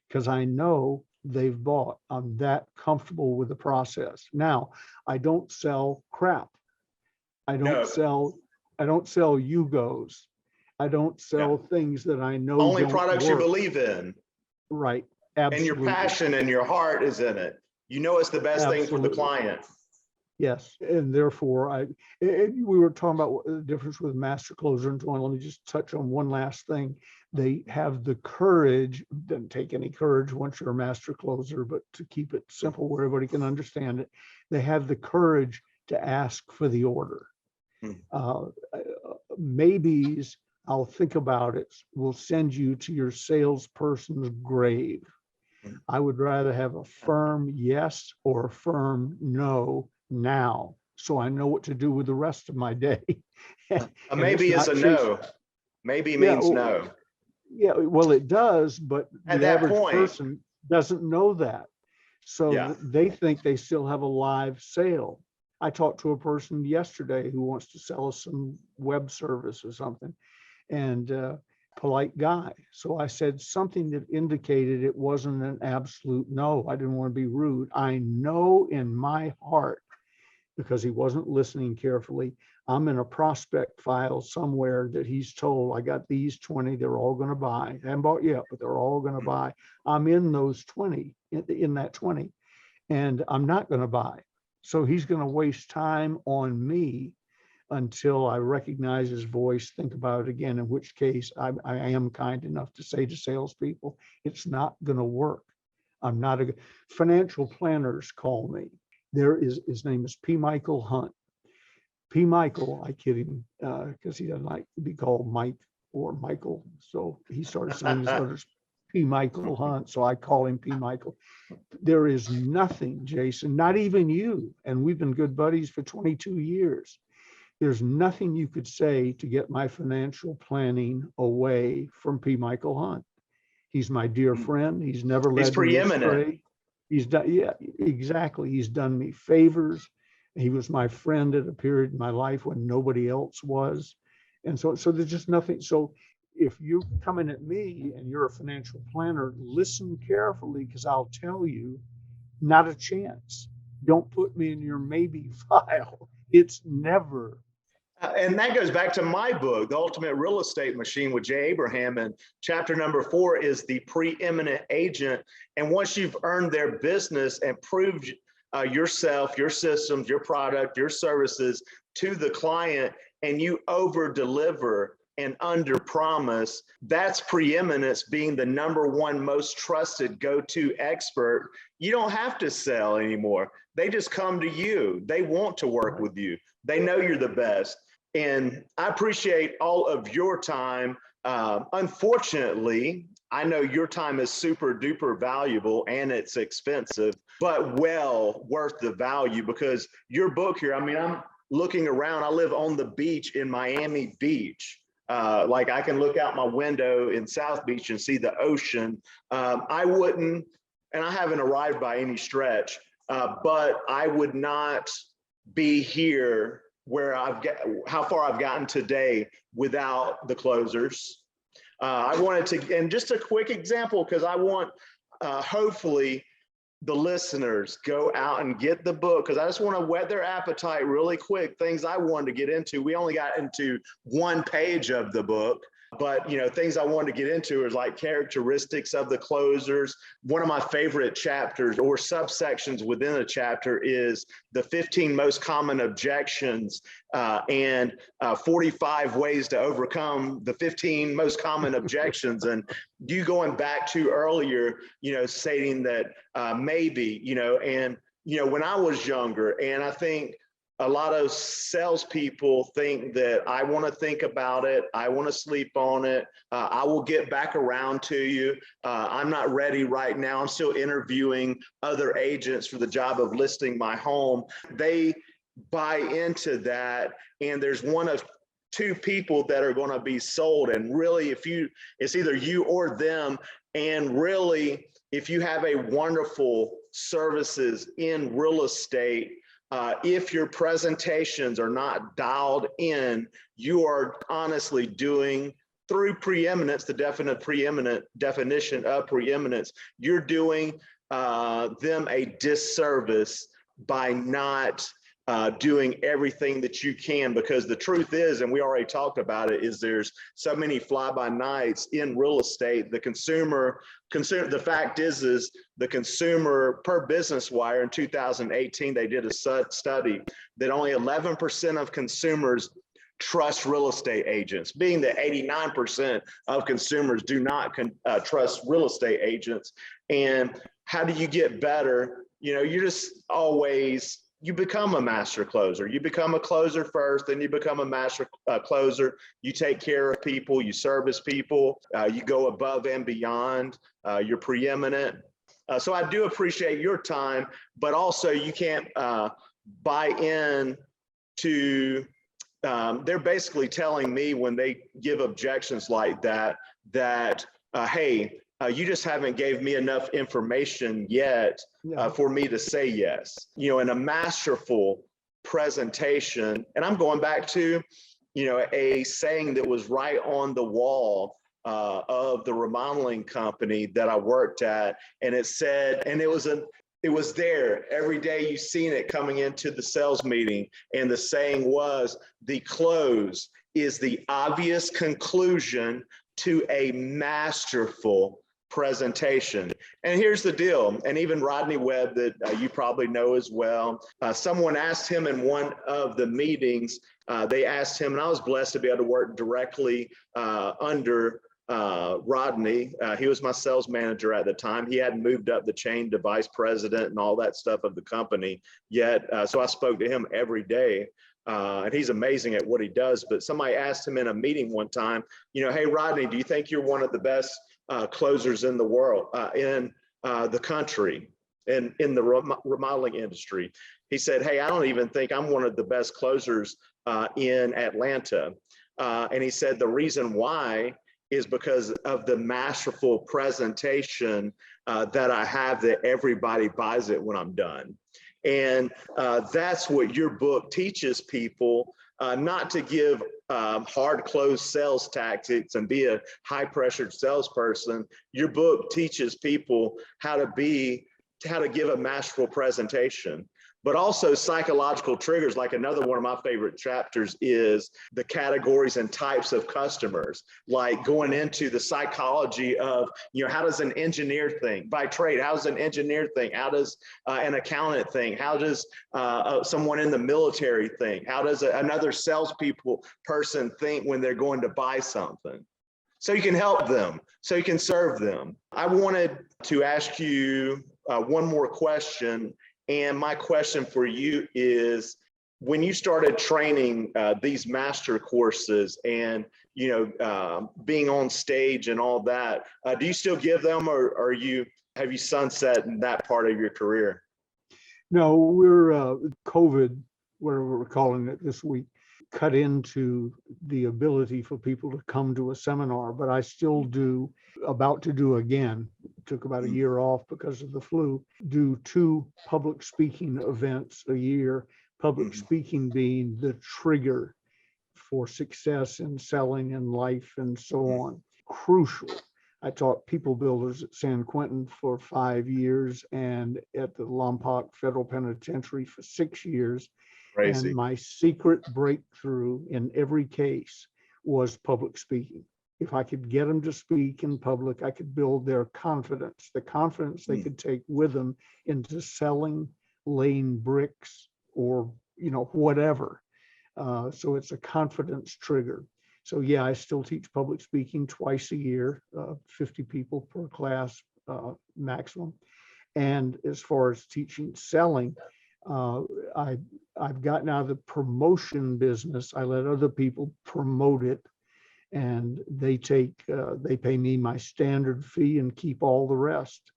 Speaker 3: because I know they've bought. I'm that comfortable with the process. Now, I don't sell crap. I don't sell Yugos. I don't sell things that I know
Speaker 2: only
Speaker 3: don't
Speaker 2: products
Speaker 3: work.
Speaker 2: you believe in.
Speaker 3: Right. Absolutely.
Speaker 2: And your passion and your heart is in it. You know it's the best thing for the client.
Speaker 3: Yes, and therefore we were talking about the difference with master closer and joint. Let me just touch on one last thing. They have the courage, doesn't take any courage once you're a master closer, but to keep it simple where everybody can understand it, they have the courage to ask for the order. Maybes, I'll think about it, will send you to your salesperson's grave. I would rather have a firm yes or a firm no now, so I know what to do with the rest of my day.
Speaker 2: Maybe is a no. Maybe means no.
Speaker 3: Yeah, well, it does, but
Speaker 2: at
Speaker 3: the
Speaker 2: that
Speaker 3: average
Speaker 2: point,
Speaker 3: person doesn't know that. So they think they still have a live sale. I talked to a person yesterday who wants to sell us some web service or something, and polite guy. So I said something that indicated it wasn't an absolute no. I didn't want to be rude. I know in my heart, because he wasn't listening carefully, I'm in a prospect file somewhere that he's told, I got these 20, they're all going to buy. I haven't bought yet, but they're all going to buy. I'm in those 20, in that 20, and I'm not going to buy. So he's going to waste time on me until I recognize his voice, think about it again, in which case I am kind enough to say to salespeople, it's not going to work. I'm not financial planners call me. His name is P. Michael Hunt. P. Michael, I kid him because he doesn't like to be called Mike or Michael. So he started signing his letters P. Michael Hunt. So I call him P. Michael. There is nothing, Jason, not even you, and we've been good buddies for 22 years. There's nothing you could say to get my financial planning away from P. Michael Hunt. He's my dear friend. He's never led me astray. He's done, yeah, exactly. He's done me favors. He was my friend at a period in my life when nobody else was. And so there's just nothing. So if you're coming at me and you're a financial planner, listen carefully, because I'll tell you, not a chance. Don't put me in your maybe file. It's never.
Speaker 2: And that goes back to my book, The Ultimate Real Estate Machine with Jay Abraham. And chapter number 4 is the preeminent agent. And once you've earned their business and proved yourself, your systems, your product, your services to the client, and you over deliver and under promise, that's preeminence, being the number one most trusted go-to expert. You don't have to sell anymore. They just come to you. They want to work with you. They know you're the best. And I appreciate all of your time. Unfortunately, I know your time is super duper valuable and it's expensive, but well worth the value, because your book here, I mean, I'm looking around. I live on the beach in Miami Beach. Like I can look out my window in South Beach and see the ocean. I wouldn't, and I haven't arrived by any stretch, but I would not be here where how far I've gotten today without the closers. I wanted to, and just a quick example, because I want, hopefully the listeners go out and get the book, because I just want to whet their appetite really quick. Things I wanted to get into. We only got into one page of the book. But, things I wanted to get into is like characteristics of the closers. One of my favorite chapters or subsections within a chapter is the 15 most common objections and 45 ways to overcome the 15 most common objections. And you going back to earlier, stating that maybe, when I was younger, and I think a lot of salespeople think that I want to think about it. I want to sleep on it. I will get back around to you. I'm not ready right now. I'm still interviewing other agents for the job of listing my home. They buy into that, and there's one of two people that are going to be sold. And really, it's either you or them. And really, if you have a wonderful services in real estate, if your presentations are not dialed in, you are honestly doing, through preeminence, the definition of preeminence, you're doing them a disservice by not doing everything that you can. Because the truth is, and we already talked about it, is there's so many fly-by-nights in real estate. The fact is the consumer, per Business Wire in 2018, they did a study that only 11% of consumers trust real estate agents, being that 89% of consumers do not trust real estate agents. And how do you get better? You're just always, you become a master closer. You become a closer first, then you become a master closer. You take care of people, you service people, you go above and beyond, you're preeminent. So I do appreciate your time, but also you can't buy in to, they're basically telling me when they give objections like that, hey, you just haven't gave me enough information yet for me to say yes. In a masterful presentation, and I'm going back to, a saying that was right on the wall of the remodeling company that I worked at, and it said, and it was there every day. You've seen it coming into the sales meeting, and the saying was, the close is the obvious conclusion to a masterful presentation. And here's the deal, and even Rodney Webb, that you probably know as well, someone asked him in one of the meetings, they asked him, and I was blessed to be able to work directly under Rodney. He was my sales manager at the time. He hadn't moved up the chain to vice president and all that stuff of the company yet. So I spoke to him every day. And he's amazing at what he does. But somebody asked him in a meeting one time, hey, Rodney, do you think you're one of the best closers in the world, in the country, and in the remodeling industry? He said, hey, I don't even think I'm one of the best closers in Atlanta. And he said, the reason why is because of the masterful presentation that I have, that everybody buys it when I'm done. And that's what your book teaches people, not to give hard close sales tactics and be a high pressured salesperson. Your book teaches people how to give a masterful presentation, but also psychological triggers. Like another one of my favorite chapters is the categories and types of customers, like going into the psychology of, how does an engineer think by trade? How does an engineer think? How does an accountant think? How does someone in the military think? How does another person think when they're going to buy something? So you can help them, so you can serve them. I wanted to ask you one more question. And my question for you is, when you started training these master courses and, being on stage and all that, do you still give them, or have you sunset in that part of your career?
Speaker 3: No, we're COVID, whatever we're calling it this week, cut into the ability for people to come to a seminar, but I still do, about to do again, took about a year off because of the flu, do 2 public speaking events a year, public speaking being the trigger for success in selling and life and so on. Crucial. I taught people builders at San Quentin for 5 years and at the Lompoc Federal Penitentiary for 6 years.
Speaker 2: Crazy.
Speaker 3: And my secret breakthrough in every case was public speaking. if I could get them to speak in public, I could build their confidence, the confidence they could take with them into selling, laying bricks, or, whatever. So it's a confidence trigger. So yeah, I still teach public speaking twice a year, 50 people per class maximum. And as far as teaching selling, I've gotten out of the promotion business. I let other people promote it, and they pay me my standard fee and keep all the rest.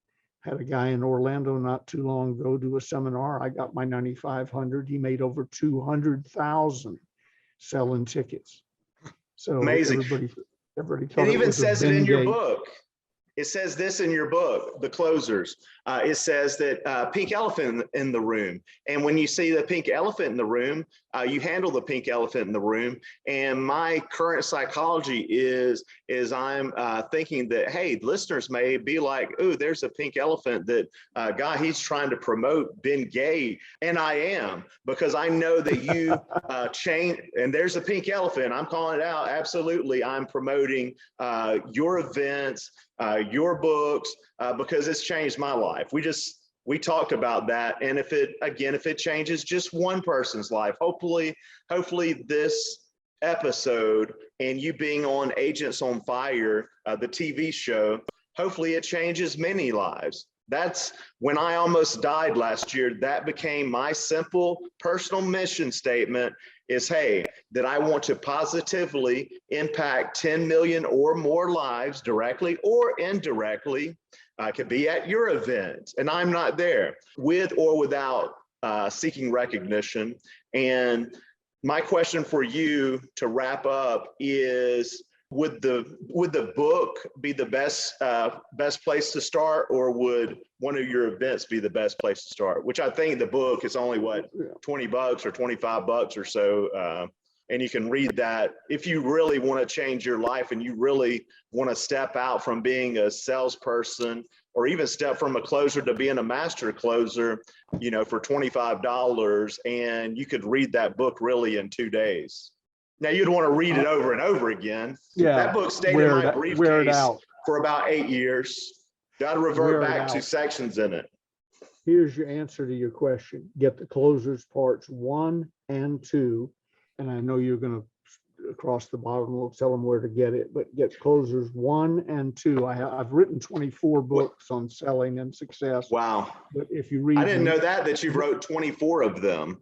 Speaker 3: Had a guy in Orlando not too long ago do a seminar. I got my 9,500. He made over 200,000 selling tickets. So
Speaker 2: Amazing.
Speaker 3: everybody thought
Speaker 2: It even says it in your
Speaker 3: Bengay.
Speaker 2: book. It says this in your book, The Closers. It says that pink elephant in the room. And when you see the pink elephant in the room, you handle the pink elephant in the room. And my current psychology is I'm thinking that, hey, listeners may be like, oh, there's a pink elephant that guy, he's trying to promote Bengay. And I am, because I know that you change, and there's a pink elephant. I'm calling it out. Absolutely. I'm promoting your events, your books, because it's changed my life. We talked about that. And if it changes just one person's life, hopefully this episode and you being on Agents on Fire, the TV show, hopefully it changes many lives. That's when I almost died last year. That became my simple personal mission statement is, hey, that I want to positively impact 10 million or more lives directly or indirectly. I could be at your event and I'm not there, with or without seeking recognition. And my question for you to wrap up is, would the book be the best place to start, or would one of your events be the best place to start? Which I think the book is only what, $20 or $25 or so. And you can read that if you really want to change your life and you really want to step out from being a salesperson, or even step from a closer to being a master closer, for $25. And you could read that book really in 2 days. Now you'd want to read it over and over again.
Speaker 3: Yeah,
Speaker 2: that book stayed in my briefcase for about 8 years. Got to revert back to sections in it.
Speaker 3: Here's your answer to your question. Get the closers parts 1 and 2. And I know you're going to across the bottom, we'll tell them where to get it, but get closers 1 and 2. I've written 24 books on selling and success.
Speaker 2: Wow.
Speaker 3: But if you read,
Speaker 2: I didn't know that you wrote 24 of them.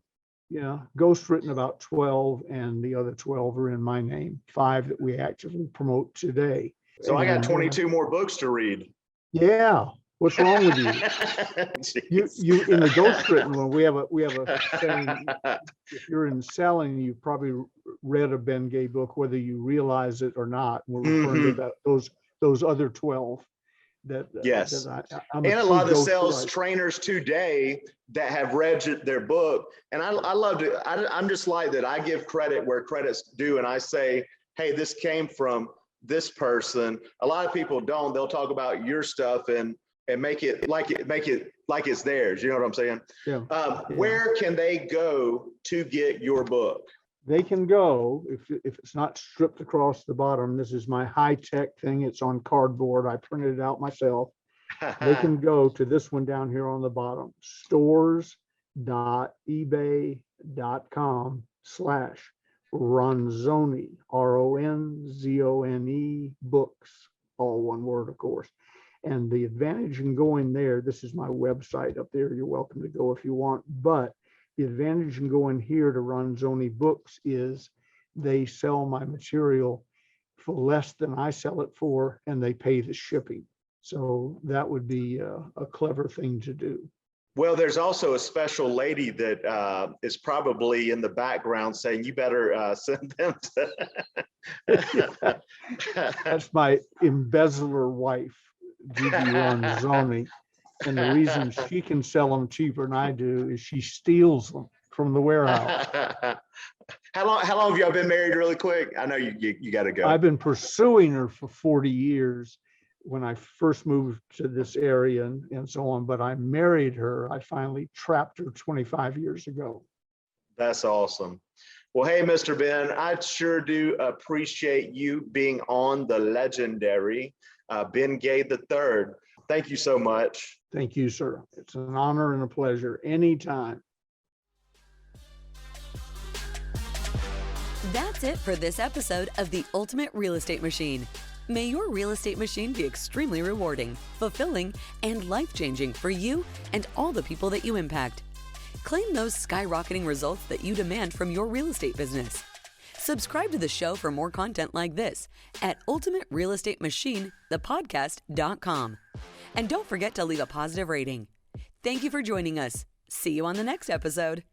Speaker 3: Yeah, Ghost written about 12, and the other 12 are in my name, 5 that we actively promote today.
Speaker 2: So I got 22 more books to read.
Speaker 3: Yeah. What's wrong with you? you in the Ghost written one, we have a saying, if you're in selling, you've probably read a Bengay book, whether you realize it or not. We're referring to those other 12 that
Speaker 2: yes.
Speaker 3: I'm
Speaker 2: and a lot of the sales trainers today that have read their book. And I love to, I'm just like that. I give credit where credit's due. And I say, hey, this came from this person. A lot of people don't. They'll talk about your stuff and make it like it's theirs. You know what I'm saying?
Speaker 3: Yeah.
Speaker 2: Where can they go to get your book?
Speaker 3: They can go, if it's not stripped across the bottom, this is my high-tech thing. It's on cardboard. I printed it out myself. They can go to this one down here on the bottom, stores.ebay.com/Ronzoni, RONZONE books, all one word, of course. And the advantage in going there, this is my website up there. You're welcome to go if you want, but the advantage in going here to Ronzoni Books is they sell my material for less than I sell it for, and they pay the shipping. So that would be a clever thing to do.
Speaker 2: Well, there's also a special lady that is probably in the background saying, you better send them to.
Speaker 3: That's my embezzler wife, Gigi Ronzoni. And the reason she can sell them cheaper than I do is she steals them from the warehouse.
Speaker 2: How long have y'all been married, really quick? I know you got to go.
Speaker 3: I've been pursuing her for 40 years when I first moved to this area and so on, but I married her. I finally trapped her 25 years ago.
Speaker 2: That's awesome. Well, hey, Mr. Ben, I sure do appreciate you being on the legendary Ben Gay III. Thank you so much.
Speaker 3: Thank you, sir. It's an honor and a pleasure anytime.
Speaker 1: That's it for this episode of The Ultimate Real Estate Machine. May your real estate machine be extremely rewarding, fulfilling, and life-changing for you and all the people that you impact. Claim those skyrocketing results that you demand from your real estate business. Subscribe to the show for more content like this at ultimaterealestatemachine.thepodcast.com. And don't forget to leave a positive rating. Thank you for joining us. See you on the next episode.